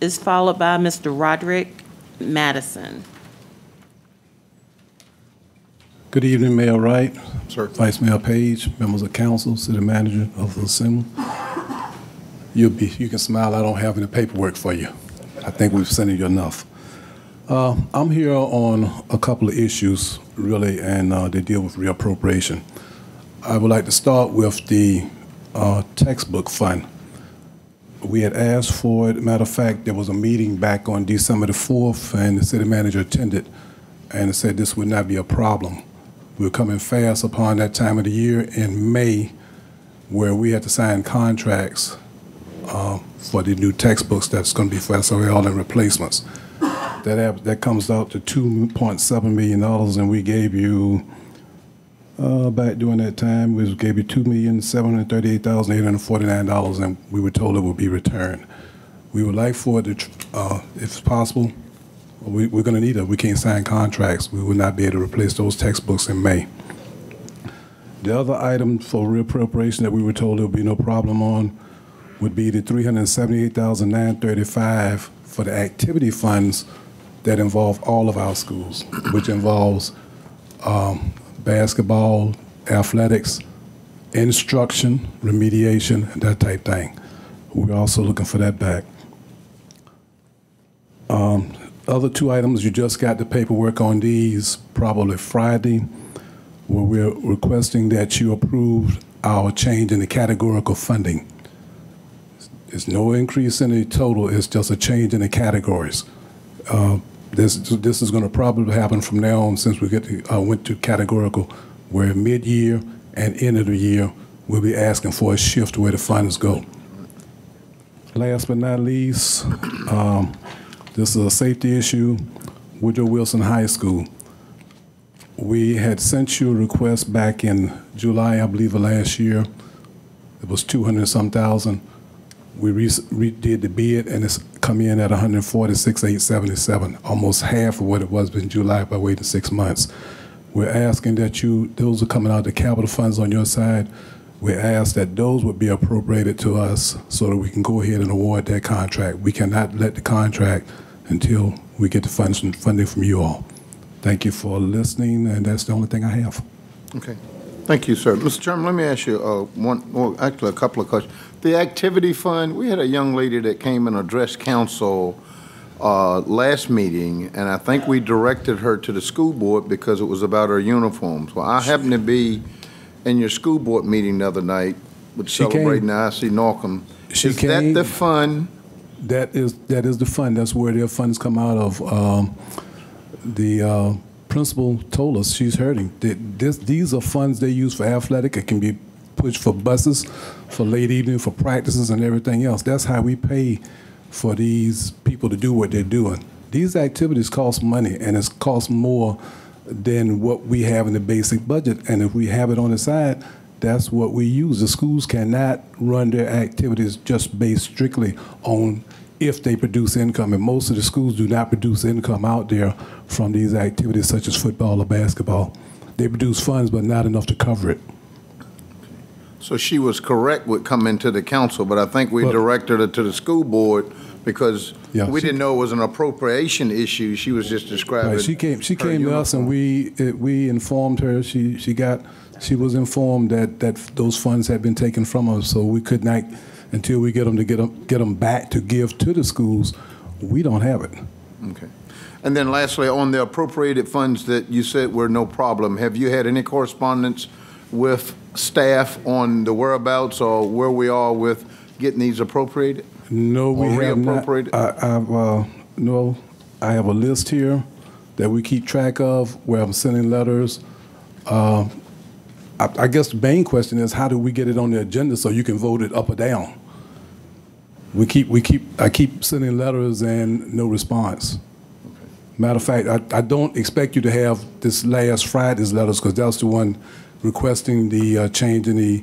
is followed by Mr. Roderick Madison. Good evening, Mayor Wright, sir. Vice Mayor Page, members of council, city manager of the assembly. You can smile. I don't have any paperwork for you. I think we've sent you enough. I'm here on a couple of issues, really, and they deal with reappropriation. I would like to start with the textbook fund. We had asked for it. Matter of fact, there was a meeting back on December the 4th, and the city manager attended and said this would not be a problem. We were coming fast upon that time of the year in May, where we had to sign contracts for the new textbooks that's going to be for SRL and replacements. That comes out to $2.7 million, and we gave you Back during that time, we gave you $2,738,849, and we were told it would be returned. We would like for it to, if possible, we're going to need it. We can't sign contracts. We will not be able to replace those textbooks in May. The other item for reappropriation that we were told there would be no problem on would be the $378,935 for the activity funds that involve all of our schools, which involves basketball, athletics, instruction, remediation, and that type thing. We're also looking for that back. Other two items, you just got the paperwork on these probably Friday, where we're requesting that you approve our change in the categorical funding. There's no increase in the total, it's just a change in the categories. This is going to probably happen from now on since we went to categorical, where mid-year and end of the year, we'll be asking for a shift where the funds go. Last but not least, this is a safety issue, Woodrow Wilson High School. We had sent you a request back in July, I believe, of last year. It was 200-some thousand. We redid the bid, and it's come in at 146,877, almost half of what it was in July by waiting 6 months. We're asking that those are coming out of the capital funds on your side. We ask that those would be appropriated to us so that we can go ahead and award that contract. We cannot let the contract until we get the funding from you all. Thank you for listening, and that's the only thing I have. Okay. Thank you, sir. Mr. Chairman, let me ask you actually a couple of questions. The activity fund, we had a young lady that came and addressed council last meeting, and I think we directed her to the school board because it was about her uniforms. Well, I happened to be in your school board meeting the other night with celebrating the IC Norcom. Is that the fund? That is the fund. That's where their funds come out of. The principal told us, she's hurting. These are funds they use for athletic. It can be pushed for buses, for late evening, for practices and everything else. That's how we pay for these people to do what they're doing. These activities cost money, and it costs more than what we have in the basic budget. And if we have it on the side, that's what we use. The schools cannot run their activities just based strictly on if they produce income, and most of the schools do not produce income out there from these activities such as football or basketball. They produce funds, but not enough to cover it. So she was correct with coming to the council, but I think we directed her to the school board because we didn't know it was an appropriation issue. She was just describing. Right, she came to us, and we informed her. She was informed that those funds had been taken from us, so we could not, until we get them back to give to the schools. We don't have it. Okay. And then lastly, on the appropriated funds that you said were no problem, have you had any correspondence with staff on the whereabouts or where we are with getting these appropriated? No, we have not. No, I have a list here that we keep track of where I'm sending letters. I guess the main question is, how do we get it on the agenda so you can vote it up or down? I keep sending letters and no response. Matter of fact, I don't expect you to have this last Friday's letters, because that's the one requesting the change in the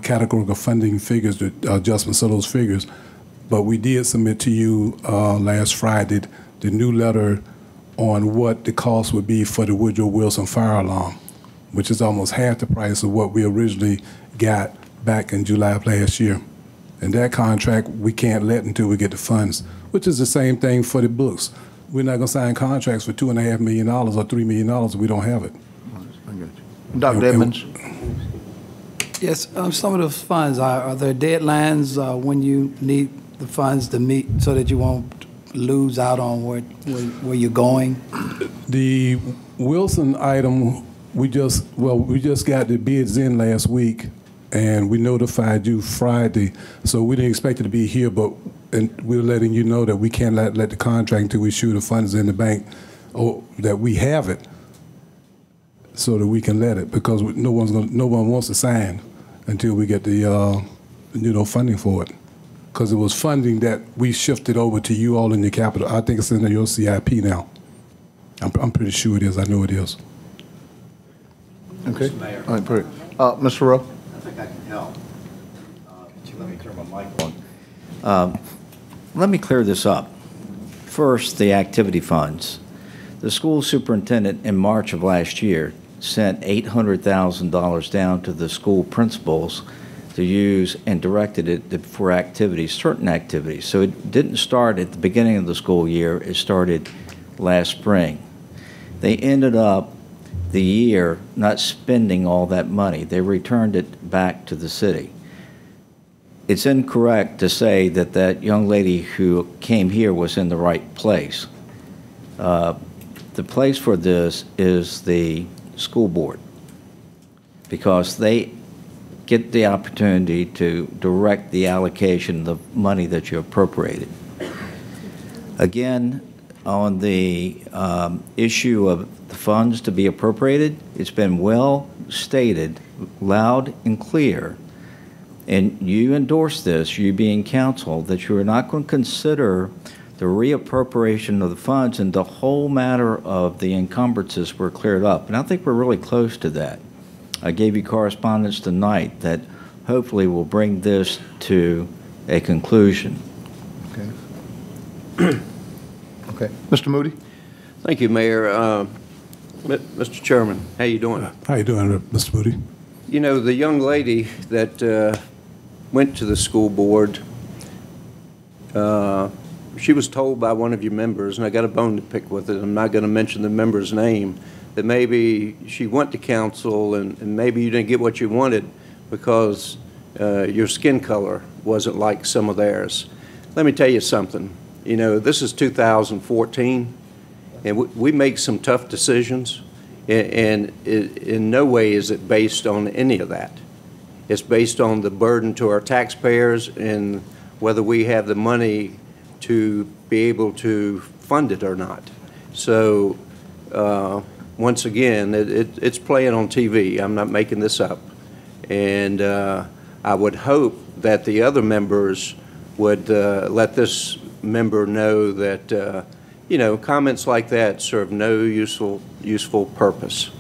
categorical funding figures, the adjustments of those figures. But we did submit to you last Friday the new letter on what the cost would be for the Woodrow Wilson fire alarm, which is almost half the price of what we originally got back in July of last year. And that contract we can't let until we get the funds, which is the same thing for the books. We're not going to sign contracts for $2.5 million or $3 million if we don't have it. I got you. Dr. Edmonds? Yes, some of those funds, are there deadlines when you need the funds to meet so that you won't lose out on where you're going? The Wilson item, we just got the bids in last week, and we notified you Friday, so we didn't expect it to be here, but we're letting you know that we can't let the contract until we shoot the funds in the bank, or that we have it, so that we can let it, because no one wants to sign until we get the funding for it, because it was funding that we shifted over to you all in your capital. I think it's in your CIP now. I'm pretty sure it is. I know it is. Okay. Okay. Mr. Mayor. All right, perfect. Mr. Rowe? I think I can help. Let me turn my mic on. Let me clear this up. First, the activity funds. The school superintendent in March of last year sent $800,000 down to the school principals to use and directed it for activities, certain activities. So it didn't start at the beginning of the school year, it started last spring. They ended up the year not spending all that money. They returned it back to the city. It's incorrect to say that that young lady who came here was in the right place. The place for this is the school board, because they get the opportunity to direct the allocation of the money that you appropriated. Again, on the issue of the funds to be appropriated, it's been well stated, loud and clear, and you endorse this, you being council, that you are not going to consider the reappropriation of the funds and the whole matter of the encumbrances were cleared up. And I think we're really close to that. I gave you correspondence tonight that hopefully will bring this to a conclusion. Okay. Okay. Mr. Moody? Thank you, Mayor. Mr. Chairman, how you doing? How you doing, Mr. Moody? You know, the young lady that went to the school board, she was told by one of your members, and I got a bone to pick with it, I'm not going to mention the member's name, that maybe she went to council and maybe you didn't get what you wanted because your skin color wasn't like some of theirs. Let me tell you something. You know, this is 2014, and we make some tough decisions, and in no way is it based on any of that. It's based on the burden to our taxpayers and whether we have the money to be able to fund it or not. So once again, it's playing on TV. I'm not making this up. And I would hope that the other members would let this member know that, you know, comments like that serve no useful purpose.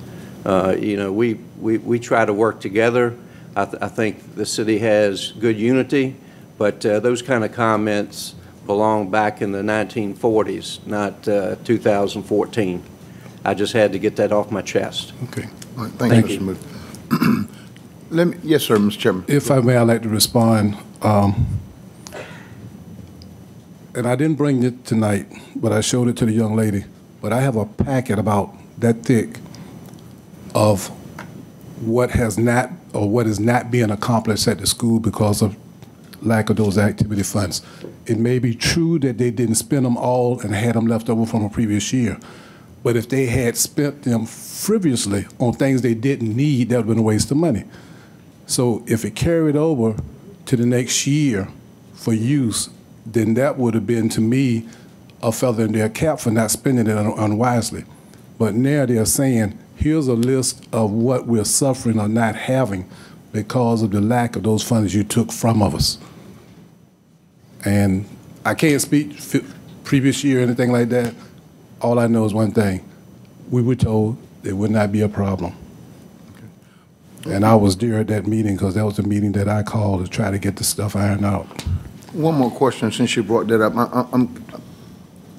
You know, we try to work together. I think the city has good unity, but those kind of comments belong back in the 1940s, not 2014. I just had to get that off my chest. Okay. All right. Thank you, Mr. Moody. Yes, sir, Mr. Chairman. If I may, I'd like to respond. And I didn't bring it tonight, but I showed it to the young lady. But I have a packet about that thick of what has not, or what is not being accomplished at the school because of lack of those activity funds. It may be true that they didn't spend them all and had them left over from a previous year. But if they had spent them frivolously on things they didn't need, that would have been a waste of money. So if it carried over to the next year for use, then that would have been, to me, a feather in their cap for not spending it unwisely. But now they're saying, here's a list of what we're suffering or not having because of the lack of those funds you took from us. And I can't speak previous year or anything like that. All I know is one thing. We were told it would not be a problem. Okay. And I was there at that meeting because that was the meeting that I called to try to get the stuff ironed out. One more question since you brought that up.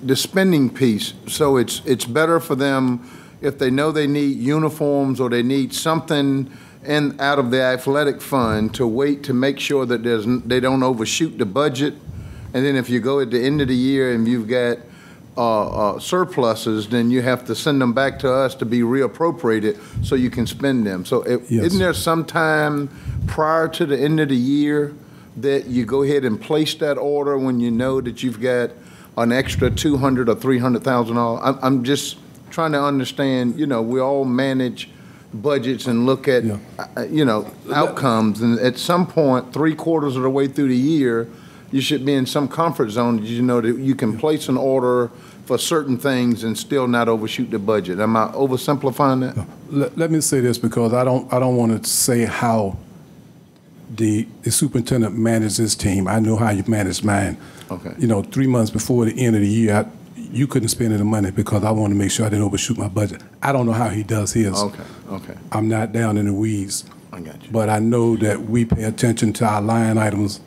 The spending piece, so it's better for them if they know they need uniforms or they need something out of the athletic fund to wait to make sure that they don't overshoot the budget. And then if you go at the end of the year and you've got surpluses, then you have to send them back to us to be reappropriated so you can spend them. So yes. Isn't there some time prior to the end of the year that you go ahead and place that order when you know that you've got an extra $200,000 or $300,000? I'm just trying to understand, you know, we all manage budgets and look at, you know, outcomes. And at some point, 3/4 of the way through the year, you should be in some comfort zone that you know that you can place an order for certain things and still not overshoot the budget. Am I oversimplifying that? Let me say this, because I don't want to say how the superintendent managed his team. I know how you manage mine. Okay. You know, 3 months before the end of the year, you couldn't spend any money because I want to make sure I didn't overshoot my budget. I don't know how he does his. Okay. I'm not down in the weeds. I got you. But I know that we pay attention to our line items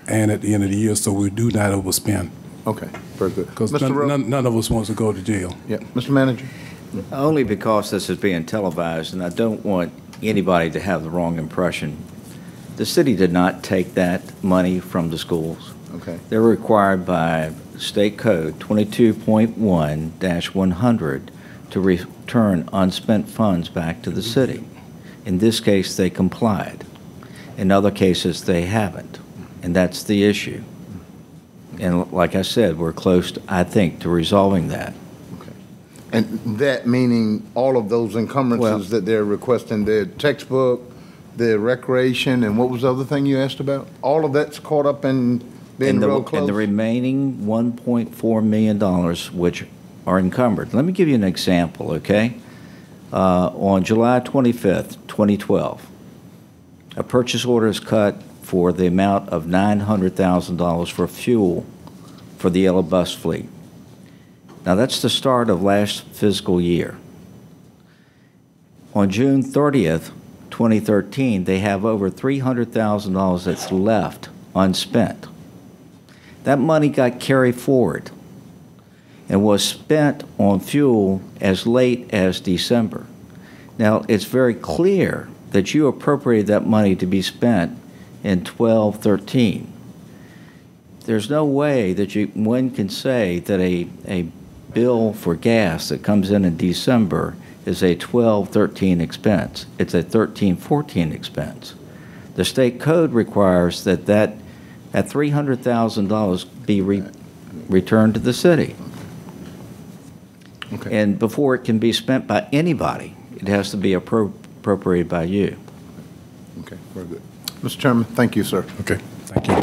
and at the end of the year, so we do not overspend. Okay, very good. Because none of us wants to go to jail. Yeah, Mr. Manager? Only because this is being televised, and I don't want anybody to have the wrong impression. The city did not take that money from the schools. Okay. They're required by State Code 22.1-100 to return unspent funds back to the city. In this case, they complied. In other cases, they haven't, and that's the issue. And like I said, we're close, I think, to resolving that. And that meaning all of those encumbrances that they're requesting, their textbook, their recreation, and what was the other thing you asked about? All of that's caught up in being real close? And the remaining $1.4 million, which are encumbered. Let me give you an example, okay? On July 25th, 2012, a purchase order is cut for the amount of $900,000 for fuel for the yellow bus fleet. Now, that's the start of last fiscal year. On June 30th, 2013, they have over $300,000 that's left unspent. That money got carried forward and was spent on fuel as late as December. Now, it's very clear that you appropriated that money to be spent in 12-13. There's no way that one can say that a bill for gas that comes in December is a 12-13 expense. It's a 13-14 expense. The state code requires that $300,000 be returned to the city. Okay. And before it can be spent by anybody, it has to be appropriated by you. Okay, very good. Mr. Chairman, thank you, sir. Okay, thank you.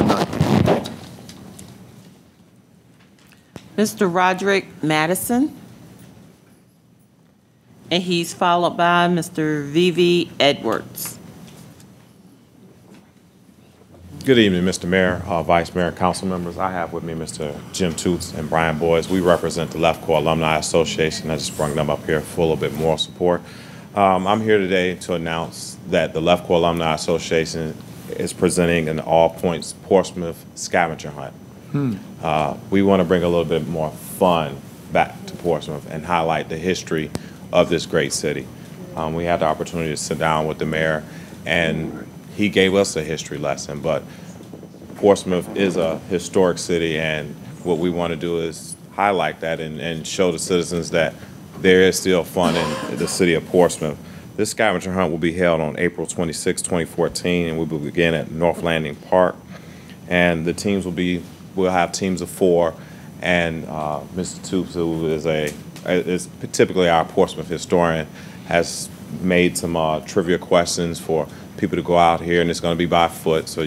Mr. Roderick Madison. And he's followed by Mr. V.V. Edwards. Good evening, Mr. Mayor, Vice Mayor, council members. I have with me Mr. Jim Toots and Brian Boyes. We represent the Left Corps Alumni Association. I just brought them up here for a little bit more support. I'm here today to announce that the Left Corps Alumni Association is presenting an All Points Portsmouth scavenger hunt. We want to bring a little bit more fun back to Portsmouth and highlight the history of this great city. We had the opportunity to sit down with the mayor, and he gave us a history lesson, but Portsmouth is a historic city, and what we want to do is highlight that and show the citizens that there is still fun in the city of Portsmouth. This scavenger hunt will be held on April 26, 2014, and we will begin at North Landing Park. And the teams we'll have teams of 4, and Mr. Toops, who is typically our Portsmouth historian, has made some trivia questions for people to go out here, and it's going to be by foot, so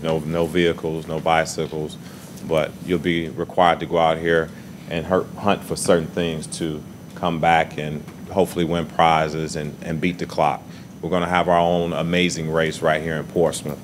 no vehicles, no bicycles, but you'll be required to go out here and hunt for certain things to come back and hopefully win prizes and beat the clock. We're going to have our own amazing race right here in Portsmouth.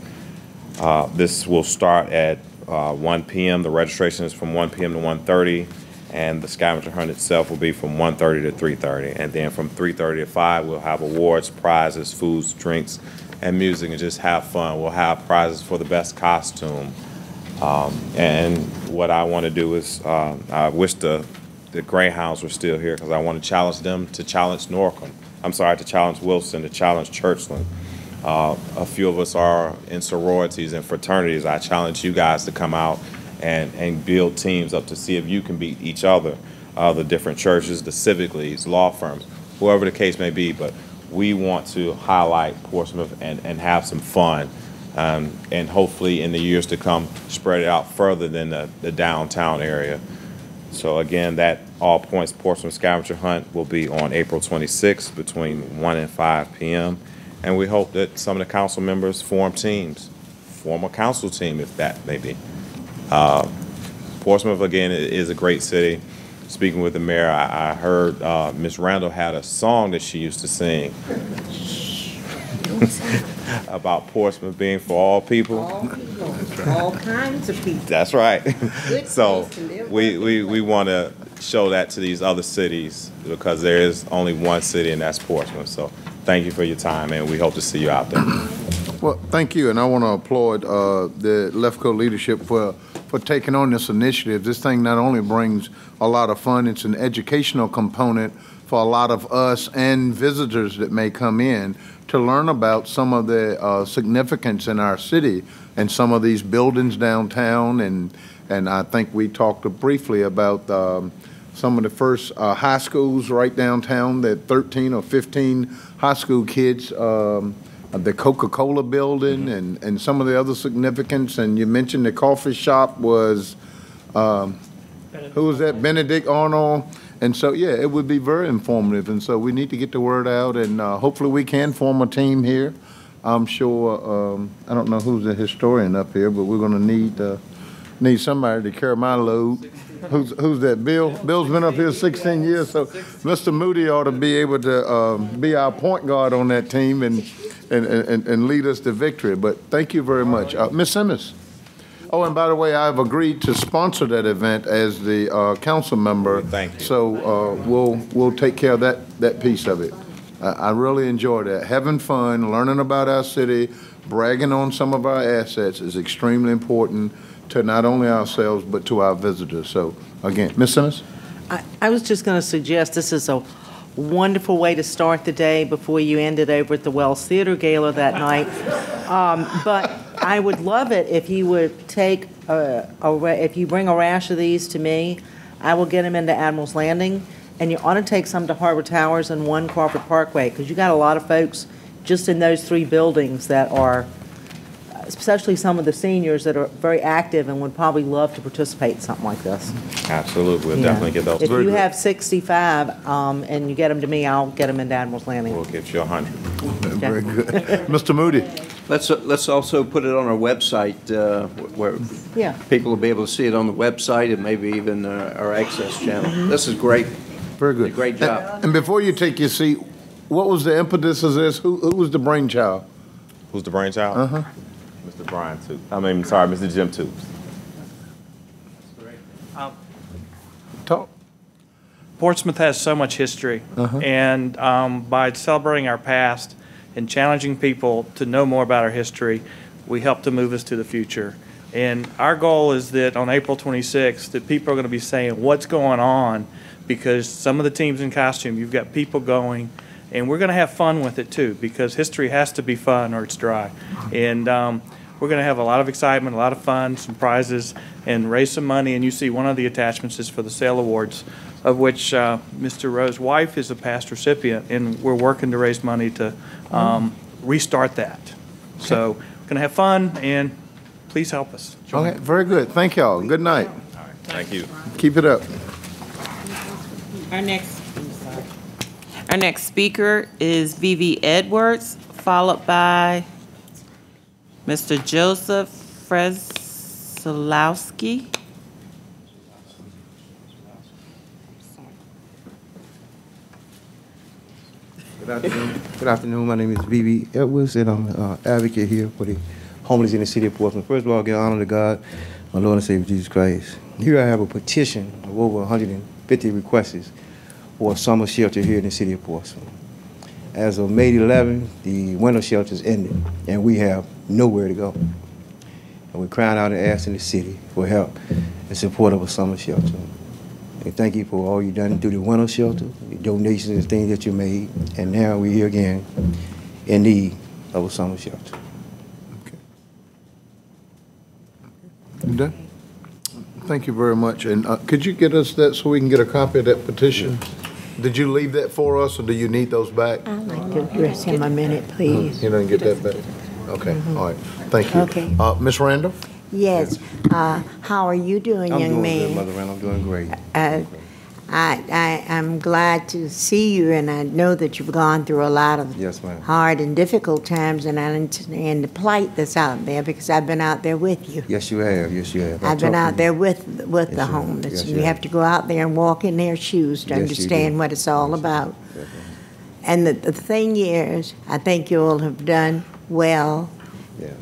This will start at 1 p.m. The registration is from 1 p.m. to 1:30, and the scavenger hunt itself will be from 1:30 to 3:30. And then from 3:30 to 5, we'll have awards, prizes, foods, drinks, and music, and just have fun. We'll have prizes for the best costume. And what I want to do is, I wish the Greyhounds were still here, because I want to challenge them to challenge Norcom. I'm sorry, to challenge Wilson, to challenge Churchland. A few of us are in sororities and fraternities. I challenge you guys to come out and build teams up to see if you can beat each other, the different churches, the civic leagues, law firms, whoever the case may be. But we want to highlight Portsmouth and have some fun, and hopefully in the years to come spread it out further than the downtown area. So again, that All Points Portsmouth scavenger hunt will be on April 26th between 1 and 5 p.m. And we hope that some of the council members form a council team if that may be. Portsmouth, again, is a great city. Speaking with the mayor, I heard Ms. Randall had a song that she used to sing about Portsmouth being for all people. All people, all kinds of people. That's right. Good So place to live. we want to show that to these other cities, because there is only one city, and that's Portsmouth. So thank you for your time, and we hope to see you out there. Well, thank you, and I want to applaud the LEFCO leadership for taking on this initiative. This thing not only brings a lot of fun, it's an educational component for a lot of us and visitors that may come in to learn about some of the significance in our city and some of these buildings downtown. And I think we talked briefly about some of the first high schools right downtown, that 13 or 15 high school kids, the Coca-Cola building, and some of the other significance. And you mentioned the coffee shop was, who was that, Benedict Arnold? And so, yeah, it would be very informative. And so we need to get the word out, and hopefully we can form a team here. I'm sure, I don't know who's the historian up here, but we're going to need somebody to carry my load. Who's that? Bill? Bill's been up here 16 years, so Mr. Moody ought to be able to be our point guard on that team and lead us to victory. But thank you very much. Ms. Simmons. Oh, and by the way, I've agreed to sponsor that event as the council member. Thank you. So we'll take care of that piece of it. I really enjoyed that. Having fun, learning about our city, bragging on some of our assets is extremely important to not only ourselves, but to our visitors. So, again, Ms. Simmons? I was just going to suggest this is a wonderful way to start the day before you ended over at the Wells Theater Gala that night. But I would love it if you would take, if you bring a rash of these to me, I will get them into Admiral's Landing, and you ought to take some to Harbor Towers and one Crawford Parkway, because you got a lot of folks just in those three buildings that are, especially some of the seniors that are very active and would probably love to participate in something like this. Absolutely. We'll definitely get those. If you have 65 and you get them to me, I'll get them into Admiral's Landing. We'll get you 100. Very good. Mr. Moody? Let's also put it on our website where people will be able to see it on the website and maybe even our Access channel. This is great. Very good. Great job. And before you take your seat, what was the impetus of this? Who was the brainchild? Who's the brainchild? Uh-huh. Mr. Brian Toops. Mr. Jim Toops. Talk. Portsmouth has so much history, and by celebrating our past and challenging people to know more about our history, we help to move us to the future. And our goal is that on April 26th, that people are going to be saying what's going on, because some of the teams in costume, you've got people going, and we're going to have fun with it too, because history has to be fun or it's dry. And we're going to have a lot of excitement, a lot of fun, some prizes, and raise some money. And you see one of the attachments is for the SAIL Awards, of which Mr. Rowe's wife is a past recipient, and we're working to raise money to restart that. Okay. So we're going to have fun, and please help us. Okay, very good. Thank y'all. Good night. All right. Thank you. Keep it up. Our next speaker is Vivi Edwards, followed by Mr. Joseph Freslowski. Good afternoon. My name is Vivi Edwards, and I'm an advocate here for the homeless in the city of Portsmouth. First of all, give honor to God, my Lord and Savior Jesus Christ. Here I have a petition of over 150 requests for a summer shelter here in the city of Portsmouth. As of May 11, the winter shelters ended, and we have nowhere to go. And we're crying out and asking the city for help and support of a summer shelter. And thank you for all you've done through the winter shelter, the donations and things that you made, and now we're here again in need of a summer shelter. Okay. You done? Thank you very much. And could you get us that so we can get a copy of that petition? Did you leave that for us, or do you need those back? I'd like to address him a minute, please. You didn't get that back? Okay, all right. Thank you. Okay. Ms. Randall? Yes. How are you doing, young man? I'm doing good, Mother Randall. I'm doing great. I'm glad to see you, and I know that you've gone through a lot of hard and difficult times, and I understand the plight that's out there because I've been out there with you. Yes, you have. Yes, you have. I've been out there with the homeless. Yes, you have to go out there and walk in their shoes to understand what it's all about. And the thing is, I think you all have done well,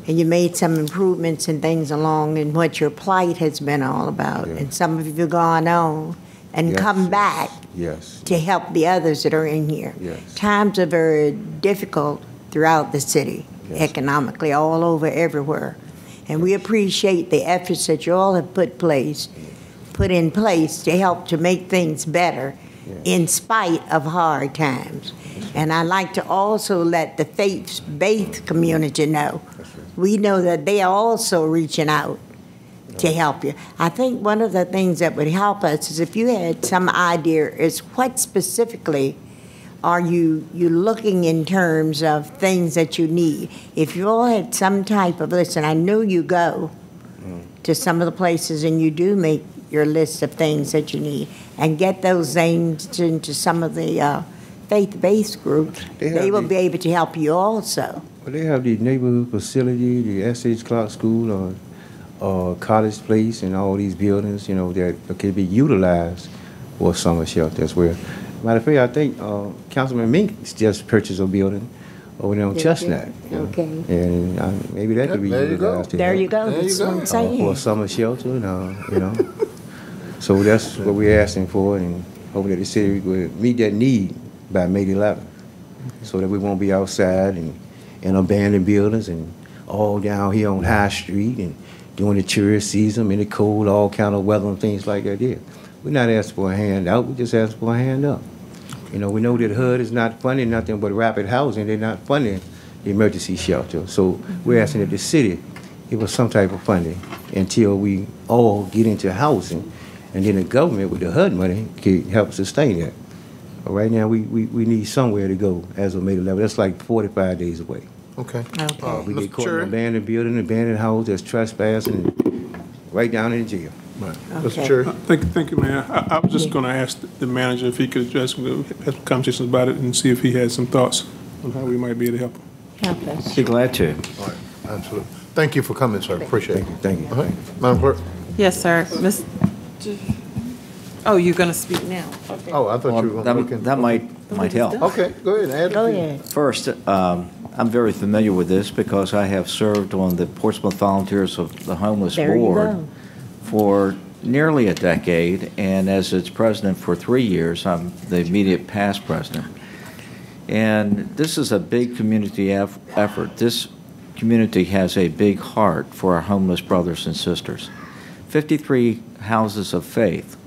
and you made some improvements and things along in what your plight has been all about. And some of you have gone on and Yes, come yes, back Yes. to help the others that are in here. Yes. Times are very difficult throughout the city, economically, all over, everywhere. And we appreciate the efforts that you all have put in place to help to make things better in spite of hard times. And I'd like to also let the faith-based community know. We know that they are also reaching out to help you. I think one of the things that would help us is if you had some idea is what specifically are you looking in terms of things that you need. If you all had some type of, listen, I know you go to some of the places and you do make your list of things that you need and get those things into some of the faith-based groups, they will be able to help you also. Well, they have the neighborhood facility, the S.H. Clark School, or College Place, and all these buildings, you know, that can be utilized for summer shelter as well. Matter of fact, I think Councilman Mink just purchased a building over there on Chestnut. Okay. And maybe that could be utilized. There you go. That's what I'm saying. For a summer shelter, you know. So that's what we're asking for, and hoping that the city will meet that need by May 11th, so that we won't be outside and in abandoned buildings and all down here on High Street and during the tourist season, in the cold, all kind of weather and things like that. Yeah. We're not asking for a handout, we just asking for a hand up. You know, we know that HUD is not funding nothing but rapid housing. They're not funding the emergency shelter. So we're asking that the city give us some type of funding until we all get into housing, and then the government with the HUD money can help sustain that. But right now, we need somewhere to go as of May 11th. That's like 45 days away. Okay. We get caught in an abandoned building, abandoned house, that's trespassing, right down in jail. Right. Mr. Cherry? Thank you, Mayor. I was just going to ask the manager if he could address, have some conversations about it and see if he had some thoughts on how we might be able to help him. Help us. Be glad to. All right, absolutely. Thank you for coming, sir. Appreciate it. Thank you. All right. Madam Clerk? Yes, sir. Oh, you're going to speak now? Okay. Oh, I thought you were going to. That might help. Okay, go ahead. Go ahead. First, I'm very familiar with this because I have served on the Portsmouth Volunteers of the Homeless Board for nearly a decade, and as its president for 3 years, I'm the immediate past president. And this is a big community effort. This community has a big heart for our homeless brothers and sisters. 53 houses of faith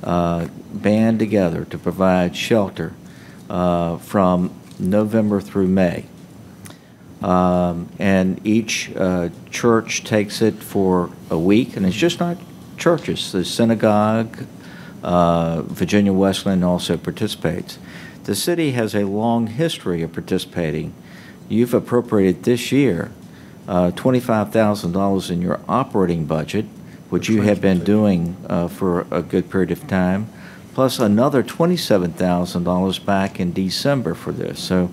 band together to provide shelter from November through May. And each church takes it for a week, and it's just not churches. The synagogue, Virginia Wesleyan also participates. The city has a long history of participating. You've appropriated this year $25,000 in your operating budget, which you have been doing for a good period of time, plus another $27,000 back in December for this. So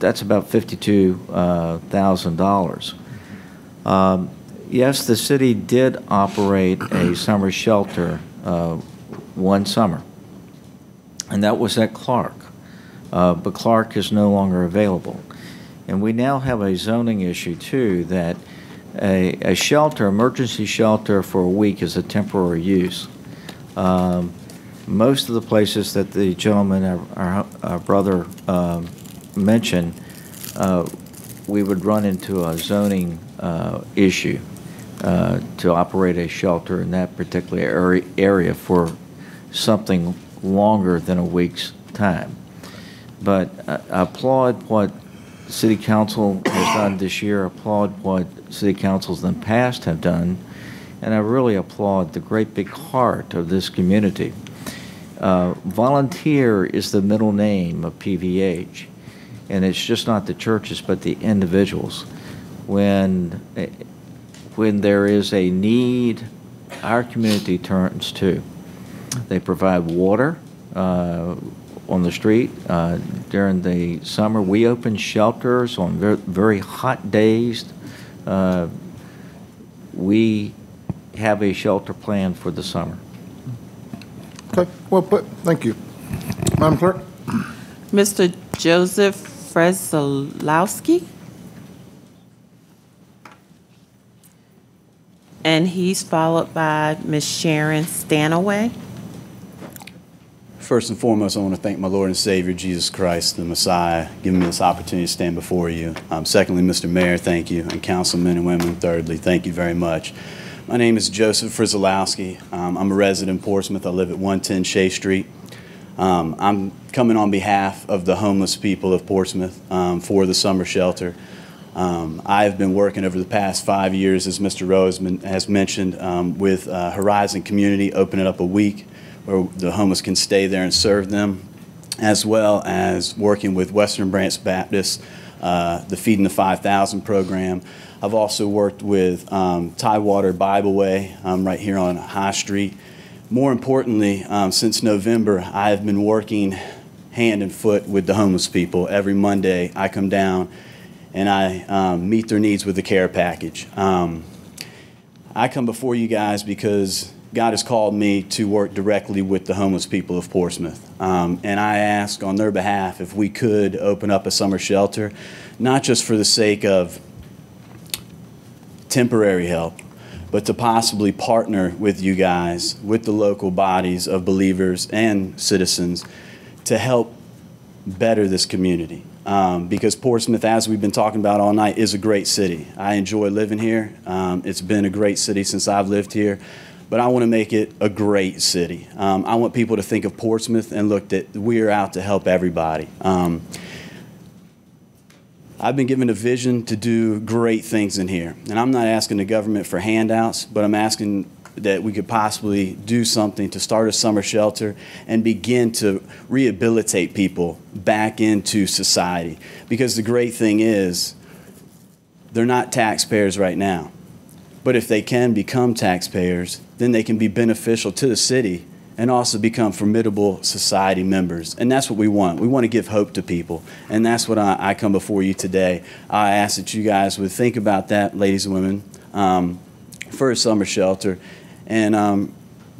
that's about $52,000. Yes, the city did operate a summer shelter one summer, and that was at Clark. But Clark is no longer available. And we now have a zoning issue, too, that a shelter, emergency shelter for a week is a temporary use. Most of the places that the gentleman, our brother, mentioned, we would run into a zoning issue to operate a shelter in that particular area for something longer than a week's time. But I applaud what City Council has done this year, applaud what City Councils in the past have done, and I really applaud the great big heart of this community. Volunteer is the middle name of PVH, and it's just not the churches but the individuals. When there is a need, our community turns to. They provide water on the street. During the summer, we open shelters on very hot days. We have a shelter plan for the summer. Okay, well put. Thank you. Madam Clerk? Mr. Joseph Fresolowski. And he's followed by Ms. Sharon Stanaway. First and foremost, I want to thank my Lord and Savior, Jesus Christ, the Messiah, giving me this opportunity to stand before you. Secondly, Mr. Mayor, thank you, and councilmen and women, thirdly, thank you very much. My name is Joseph Frizzolowski. I'm a resident in Portsmouth. I live at 110 Shea Street. I'm coming on behalf of the homeless people of Portsmouth for the summer shelter. I have been working over the past 5 years, as Mr. Rowe has mentioned, with Horizon Community, opening up a week where the homeless can stay there and serve them, as well as working with Western Branch Baptist, the Feeding the 5,000 program. I've also worked with Tidewater Bible Way right here on High Street. More importantly, since November, I have been working hand and foot with the homeless people. Every Monday, I come down and I meet their needs with the care package. I come before you guys because God has called me to work directly with the homeless people of Portsmouth. And I ask on their behalf if we could open up a summer shelter, not just for the sake of temporary help, but to possibly partner with you guys, with the local bodies of believers and citizens to help better this community. Because Portsmouth, as we've been talking about all night, is a great city. I enjoy living here. It's been a great city since I've lived here. But I want to make it a great city. I want people to think of Portsmouth and look that we are out to help everybody. I've been given a vision to do great things in here. And I'm not asking the government for handouts, but I'm asking that we could possibly do something to start a summer shelter and begin to rehabilitate people back into society. Because the great thing is, they're not taxpayers right now. But if they can become taxpayers, then they can be beneficial to the city and also become formidable society members. And that's what we want. We want to give hope to people. And that's what I come before you today. I ask that you guys would think about that, ladies and women, for a summer shelter. And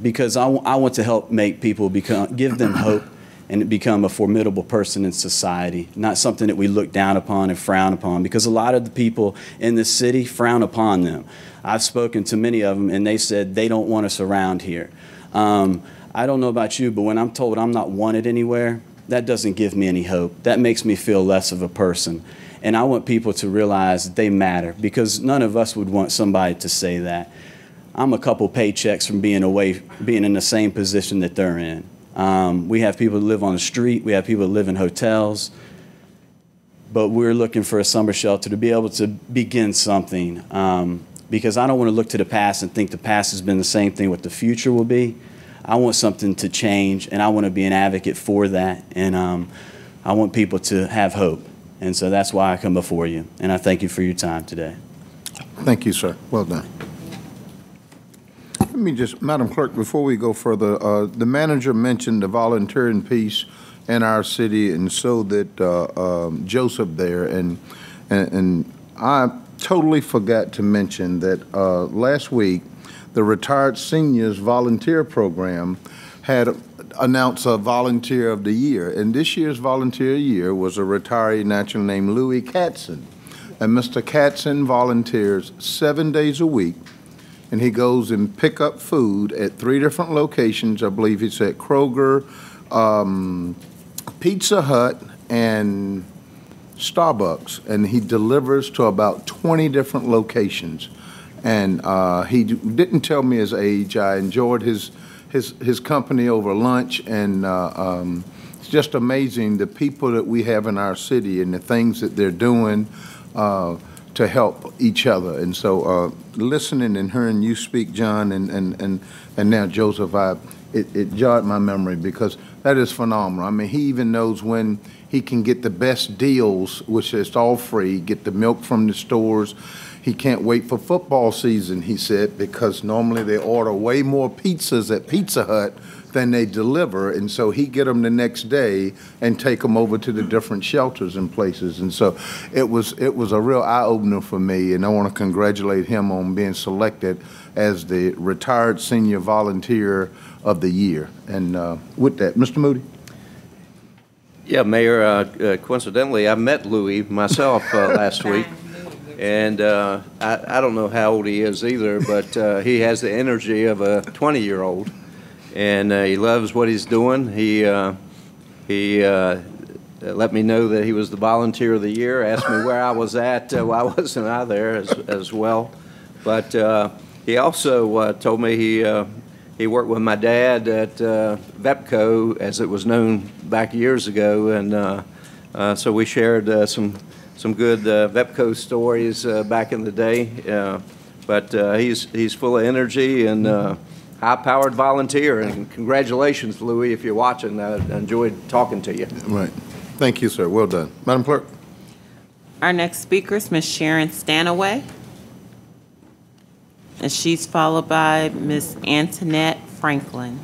because I want to help make people give them hope and become a formidable person in society, not something that we look down upon and frown upon, because a lot of the people in this city frown upon them. I've spoken to many of them, and they said they don't want us around here. I don't know about you, but when I'm told I'm not wanted anywhere, that doesn't give me any hope. That makes me feel less of a person. And I want people to realize that they matter, because none of us would want somebody to say that. I'm a couple paychecks from being in the same position that they're in. We have people who live on the street. We have people who live in hotels. But we're looking for a summer shelter to be able to begin something, because I don't want to look to the past and think the past has been the same thing what the future will be. I want something to change, and I want to be an advocate for that. And I want people to have hope. And so that's why I come before you. And I thank you for your time today. Thank you, sir. Well done. Let me just, Madam Clerk, before we go further, the manager mentioned the volunteering piece in our city, and so did Joseph there. And I totally forgot to mention that last week, the Retired Seniors Volunteer Program had announced a Volunteer of the Year. And this year's Volunteer of the Year was a retiree naturally named Louis Katzen. And Mr. Katzen volunteers 7 days a week, and he goes and pick up food at 3 different locations. I believe it's at Kroger, Pizza Hut, and Starbucks. And he delivers to about 20 different locations. And he didn't tell me his age. I enjoyed his company over lunch, and it's just amazing the people that we have in our city and the things that they're doing to help each other. And so listening and hearing you speak, John, and now Joseph, it jarred my memory, because that is phenomenal. I mean, he even knows when he can get the best deals, which is all free, get the milk from the stores. He can't wait for football season, he said, because normally they order way more pizzas at Pizza Hut than they deliver, and so he get them the next day and take them over to the different shelters and places. And so it was a real eye-opener for me, and I want to congratulate him on being selected as the Retired Senior Volunteer of the Year. And with that, Mr. Moody. Yeah, Mayor, coincidentally, I met Louis myself last week. And I don't know how old he is either, but he has the energy of a 20-year-old. and he loves what he's doing. He let me know that he was the Volunteer of the Year, asked me where I was at. Why wasn't I there as well? But he also told me he worked with my dad at VEPCO, as it was known back years ago, and so we shared some good VEPCO stories back in the day. But he's full of energy and high-powered volunteer. And congratulations, Louis, if you're watching. I enjoyed talking to you. Right. Thank you, sir. Well done. Madam Clerk. Our next speaker is Ms. Sharon Stanaway, and she's followed by Ms. Antoinette Franklin.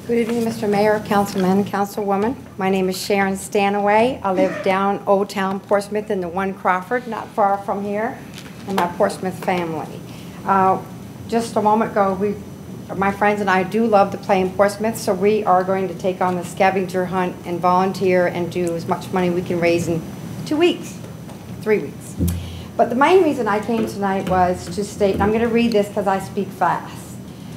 Good evening, Mr. Mayor, Councilman, Councilwoman. My name is Sharon Stanaway. I live down Old Town Portsmouth in the One Crawford, not far from here, and my Portsmouth family. Just a moment ago, my friends and I do love to play in Portsmouth, so we are going to take on the scavenger hunt and volunteer and do as much money we can raise in 2 weeks, 3 weeks. But the main reason I came tonight was to state, and I'm going to read this because I speak fast.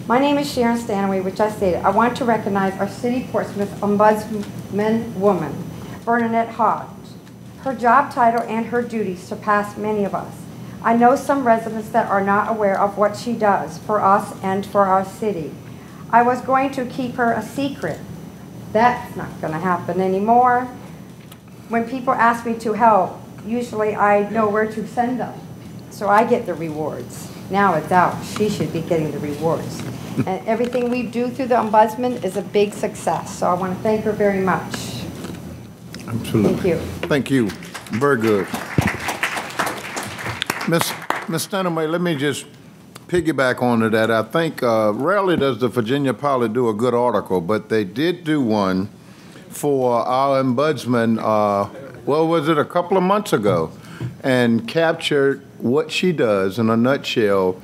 My name is Sharon Stanaway, which I stated. I want to recognize our City Portsmouth Ombudsman woman, Bernadette Hodge. Her job title and her duties surpass many of us. I know some residents that are not aware of what she does for us and for our city. I was going to keep her a secret. That's not going to happen anymore. When people ask me to help, usually I know where to send them. So I get the rewards. Now it's out. She should be getting the rewards. And everything we do through the Ombudsman is a big success. So I want to thank her very much. Absolutely. Thank you. Thank you. Very good. Ms. Stanaway, let me just piggyback onto that. I think rarely does the Virginia Pilot do a good article, but they did do one for our ombudsman, well, was it a couple of months ago, and captured what she does in a nutshell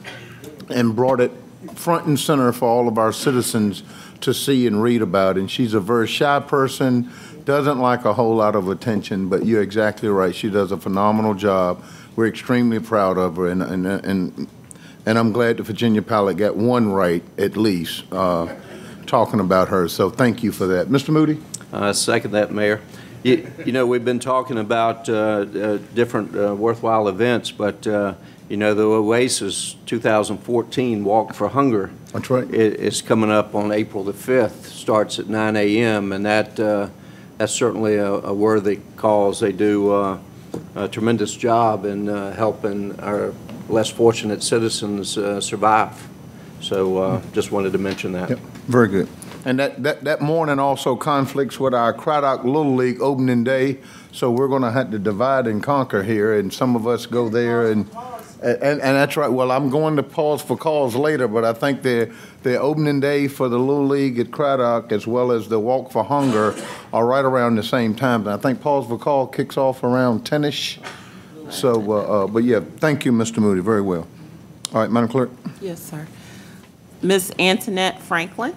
and brought it front and center for all of our citizens to see and read about. And she's a very shy person, doesn't like a whole lot of attention, but you're exactly right. She does a phenomenal job. We're extremely proud of her, and I'm glad the Virginia Pilot got one right, at least, talking about her. So thank you for that. Mr. Moody? I second that, Mayor. You know, we've been talking about different worthwhile events, but you know, the Oasis 2014 Walk for Hunger. That's right. Is coming up on April the 5th, starts at 9 a.m., and that's certainly a worthy cause. They do a tremendous job in helping our less fortunate citizens survive. So just wanted to mention that. Yep. Very good. And that morning also conflicts with our Craddock Little League opening day, so we're going to have to divide and conquer here, and some of us go there, and that's right. Well, I'm going to pause for calls later, but I think the opening day for the Little League at Craddock, as well as the Walk for Hunger, are right around the same time. And I think pause for call kicks off around 10-ish. So, but yeah, thank you, Mr. Moody. Very well. All right, Madam Clerk. Yes, sir. Ms. Antoinette Franklin.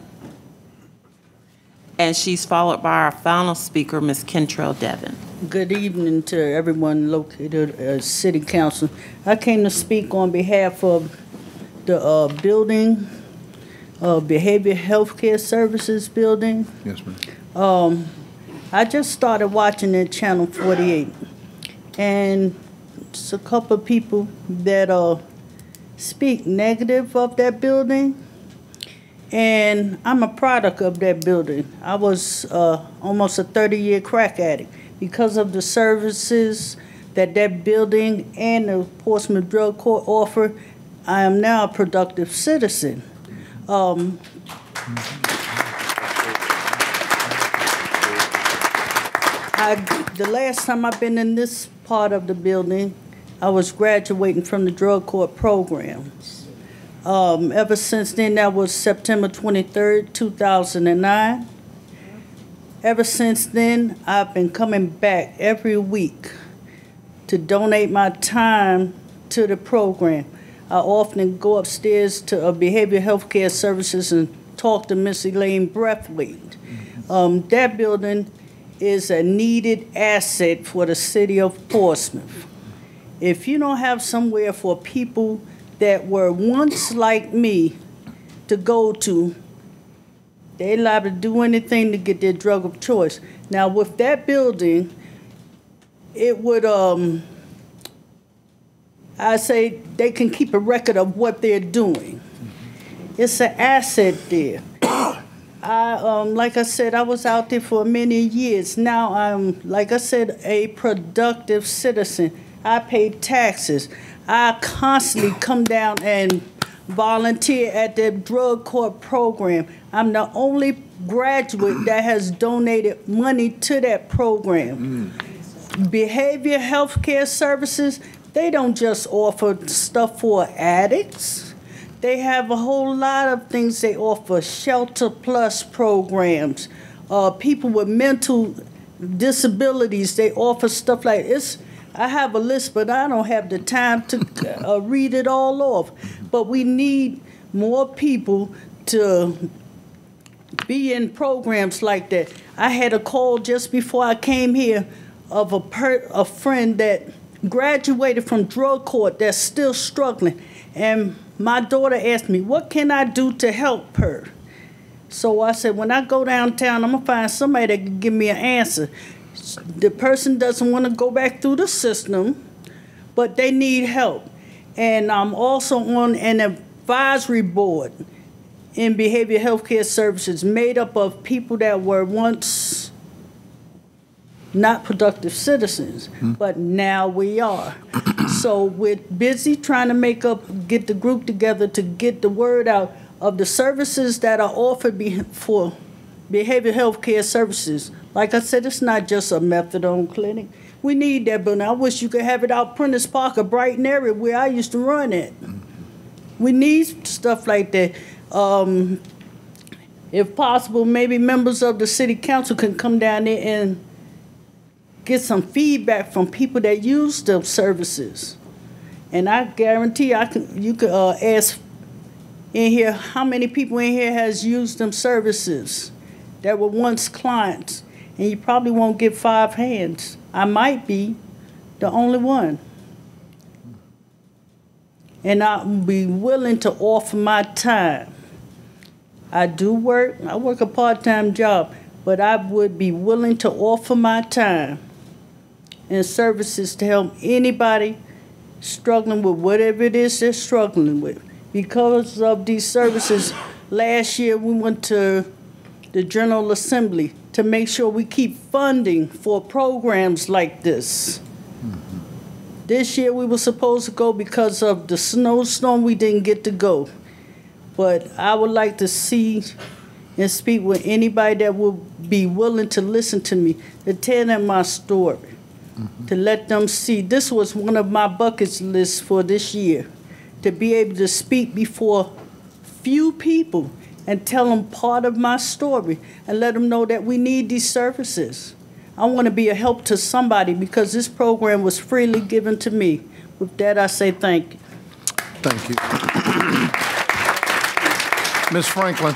And she's followed by our final speaker, Ms. Kentrell Devon. Good evening to everyone located at City Council. I came to speak on behalf of the building, Behavioral Healthcare Services building. Yes, ma'am. I just started watching it, Channel 48, and it's a couple of people that speak negative of that building. And I'm a product of that building. I was almost a 30-year crack addict. Because of the services that building and the Portsmouth Drug Court offer, I am now a productive citizen. The last time I've been in this part of the building, I was graduating from the drug court programs. Ever since then, that was September 23rd, 2009. Ever since then, I've been coming back every week to donate my time to the program. I often go upstairs to Behavioral Healthcare Services and talk to Miss Elaine Breathwaite. That building is a needed asset for the city of Portsmouth. If you don't have somewhere for people that were once like me to go to, They liable to do anything to get their drug of choice. Now, with that building, it would, I say they can keep a record of what they're doing. It's an asset there. Like I said, I was out there for many years. Now I'm, like I said, a productive citizen. I pay taxes. I constantly come down and volunteer at the drug court program. I'm the only graduate that has donated money to that program. Behavior health care services, they don't just offer stuff for addicts. They have a whole lot of things they offer, Shelter Plus programs. People with mental disabilities, they offer stuff like this. I have a list, but I don't have the time to read it all off. But we need more people to be in programs like that. I had a call just before I came here of a friend that graduated from drug court that's still struggling. And my daughter asked me, what can I do to help her? So I said, when I go downtown, I'm going to find somebody that can give me an answer. The person doesn't want to go back through the system, but they need help. And I'm also on an advisory board in behavioral health care services made up of people that were once not productive citizens, but now we are. So we're busy trying to get the group together to get the word out of the services that are offered for behavioral health care services. Like I said, it's not just a methadone clinic. We need that, but I wish you could have it out Prentice Park or Brighton area where I used to run it. We need stuff like that. If possible, maybe members of the city council can come down there and get some feedback from people that use those services. And I guarantee you could ask in here how many people in here has used them services that were once clients, and you probably won't get 5 hands. I might be the only one. And I'll be willing to offer my time. I work a part-time job, but I would be willing to offer my time and services to help anybody struggling with whatever it is they're struggling with. Because of these services, last year we went to the General Assembly to make sure we keep funding for programs like this. This year we were supposed to go because of the snowstorm, we didn't get to go. But I would like to see and speak with anybody that would be willing to listen to me, to tell them my story, to let them see. This was one of my bucket lists for this year, to be able to speak before few people and tell them part of my story and let them know that we need these services. I want to be a help to somebody because this program was freely given to me. With that, I say thank you. Thank you. Ms. Franklin.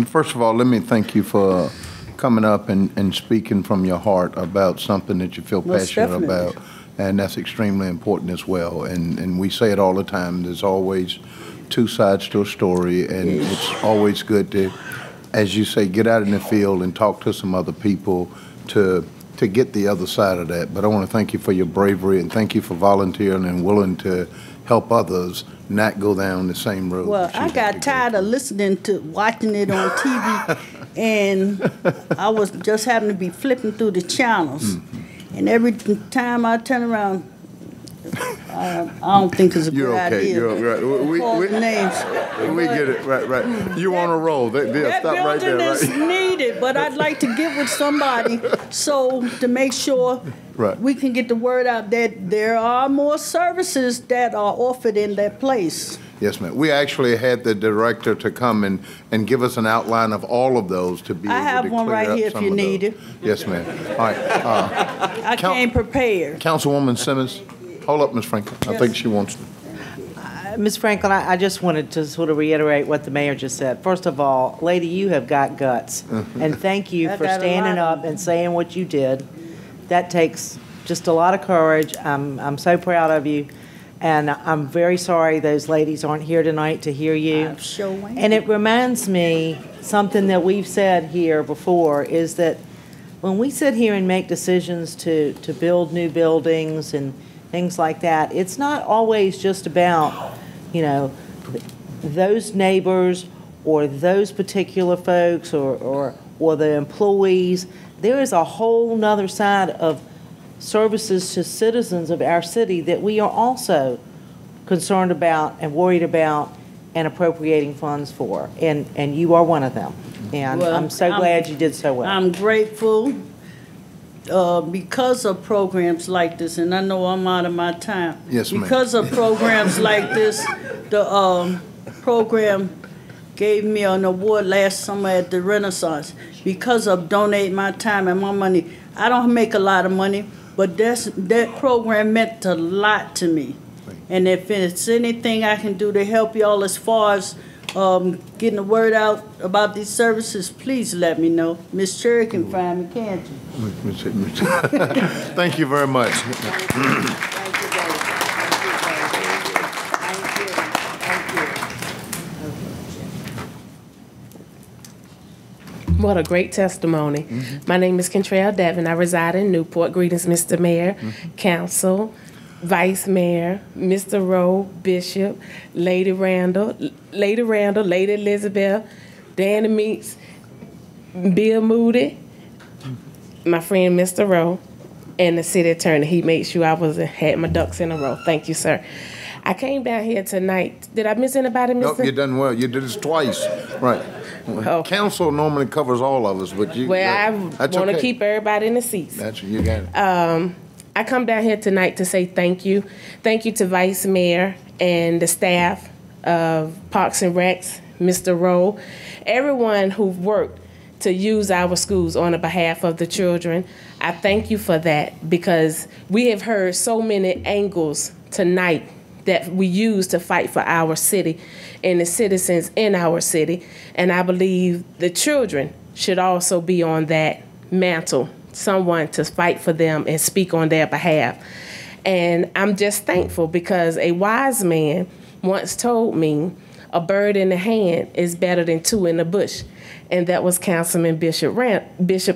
First of all, let me thank you for coming up and speaking from your heart about something that you feel passionate about. And that's extremely important as well. And we say it all the time, there's always 2 sides to a story, and it's always good to, as you say, get out in the field and talk to some other people to get the other side of that. But I want to thank you for your bravery and thank you for volunteering and willing to help others not go down the same road. Well, I got tired of watching it on TV, and I was just having to be flipping through the channels. And every time I turn around, I don't think it's a good idea. You're okay. We get it. Right. You on a roll. They'll that stop right there. building is Right. needed, but I'd like to get with somebody to make sure we can get the word out that there are more services that are offered in that place. Yes, ma'am. We actually had the director to come and give us an outline of all of those to be able to clear up some of those. I have one right here if you need it. Yes, ma'am. All right. I came prepared. Councilwoman Simmons. Hold up, Ms. Franklin. I think she wants to. Ms. Franklin, I just wanted to sort of reiterate what the mayor just said. First of all, lady, you have got guts. And thank you for standing up and saying what you did. That takes just a lot of courage. I'm so proud of you. And I'm very sorry those ladies aren't here tonight to hear you. I'm sure ain't. And it reminds me, something that we've said here before, is that when we sit here and make decisions to build new buildings and things like that, it's not always just about, you know, those neighbors or those particular folks or the employees. There is a whole nother side of services to citizens of our city that we are also concerned about and worried about and appropriating funds for. And you are one of them. And Well, I'm so glad you did so well. I'm grateful because of programs like this, and I know I'm out of my time. Yes, ma'am. Because of programs like this, the program gave me an award last summer at the Renaissance because of donating my time and my money. I don't make a lot of money, but that program meant a lot to me. And if it's anything I can do to help y'all as far as getting the word out about these services, please let me know. Miss Cherry can find me, can't you? Thank you very much. What a great testimony. My name is Kentrell Devin. I reside in Newport. Greetings, Mr. Mayor, Council, Vice Mayor, Mr. Rowe, Bishop, Lady Randall, Lady Elizabeth, Danny Meeks, Bill Moody, my friend Mr. Rowe, and the city attorney. He made sure I had my ducks in a row. Thank you, sir. I came down here tonight. Did I miss anybody, Mr.? Nope, you done well. You did this twice. Right. Oh. Council normally covers all of us, but you. Well, that's I want to okay. keep everybody in the seats. That's you got it. I come down here tonight to say thank you. Thank you to Vice Mayor and the staff of Parks and Recs, Mr. Rowe, everyone who worked to use our schools on the behalf of the children. I thank you for that because we have heard so many angles tonight that we use to fight for our city and the citizens in our city. And I believe the children should also be on that mantle, someone to fight for them and speak on their behalf. And I'm just thankful because a wise man once told me a bird in the hand is better than two in the bush. And that was Councilman Bishop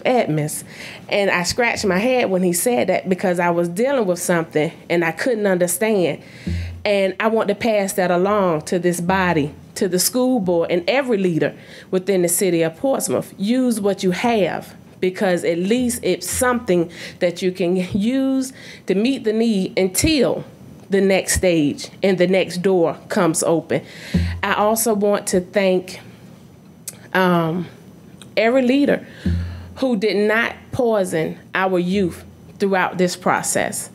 Edmonds. And I scratched my head when he said that because I was dealing with something and I couldn't understand. And I want to pass that along to this body, to the school board, and every leader within the city of Portsmouth. Use what you have because at least it's something that you can use to meet the need until the next stage and the next door comes open. I also want to thank every leader who did not poison our youth throughout this process.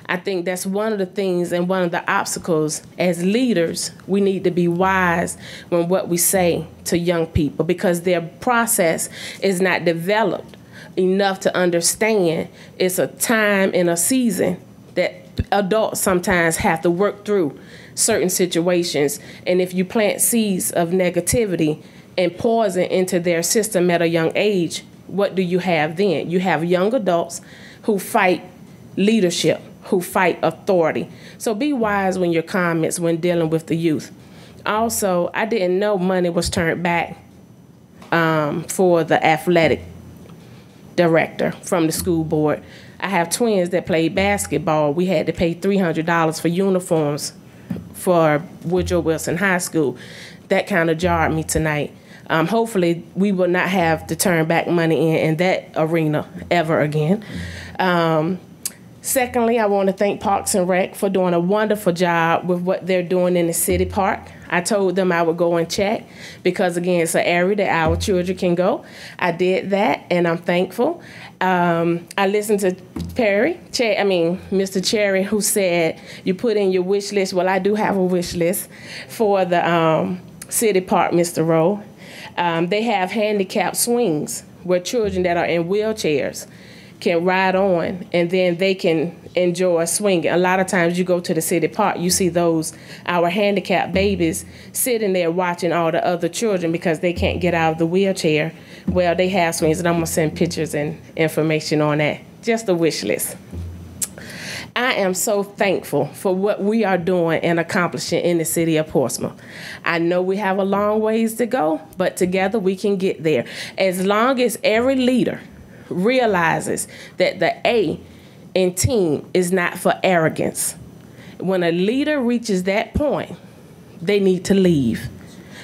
I think that's one of the things and one of the obstacles as leaders. We need to be wise when what we say to young people because their process is not developed enough to understand it's a time and a season that adults sometimes have to work through certain situations. And if you plant seeds of negativity and poison into their system at a young age, what do you have then? You have young adults who fight leadership, who fight authority. So be wise when your comments when dealing with the youth. Also, I didn't know money was turned back for the athletic director from the school board. I have twins that played basketball. We had to pay $300 for uniforms for Woodrow Wilson High School. That kind of jarred me tonight. Hopefully, we will not have to turn back money in that arena ever again. Secondly, I want to thank Parks and Rec for doing a wonderful job with what they're doing in the city park. I told them I would go and check because, again, it's an area that our children can go. I did that, and I'm thankful. I listened to Mr. Cherry, who said you put in your wish list. Well, I do have a wish list for the city park, Mr. Rowe. They have handicapped swings where children that are in wheelchairs can ride on, and then they can enjoy swinging. A lot of times you go to the city park, you see our handicapped babies sitting there watching all the other children because they can't get out of the wheelchair. Well, they have swings, and I'm going to send pictures and information on that. Just a wish list. I am so thankful for what we are doing and accomplishing in the city of Portsmouth. I know we have a long ways to go, but together we can get there. As long as every leader realizes that the A in team is not for arrogance. When a leader reaches that point, they need to leave.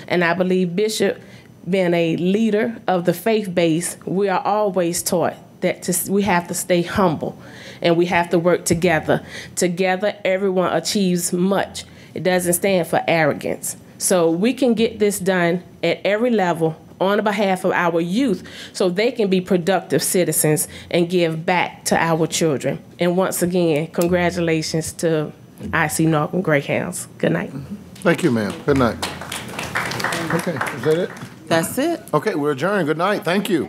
And I believe Bishop, being a leader of the faith base, we are always taught that we have to stay humble and we have to work together. Together, everyone achieves much. It doesn't stand for arrogance. So we can get this done at every level on behalf of our youth so they can be productive citizens and give back to our children. And once again, congratulations to IC Northern Greyhounds. Good night. Thank you, ma'am. Good night. Okay, is that it? That's it. Okay, we're adjourned. Good night. Thank you.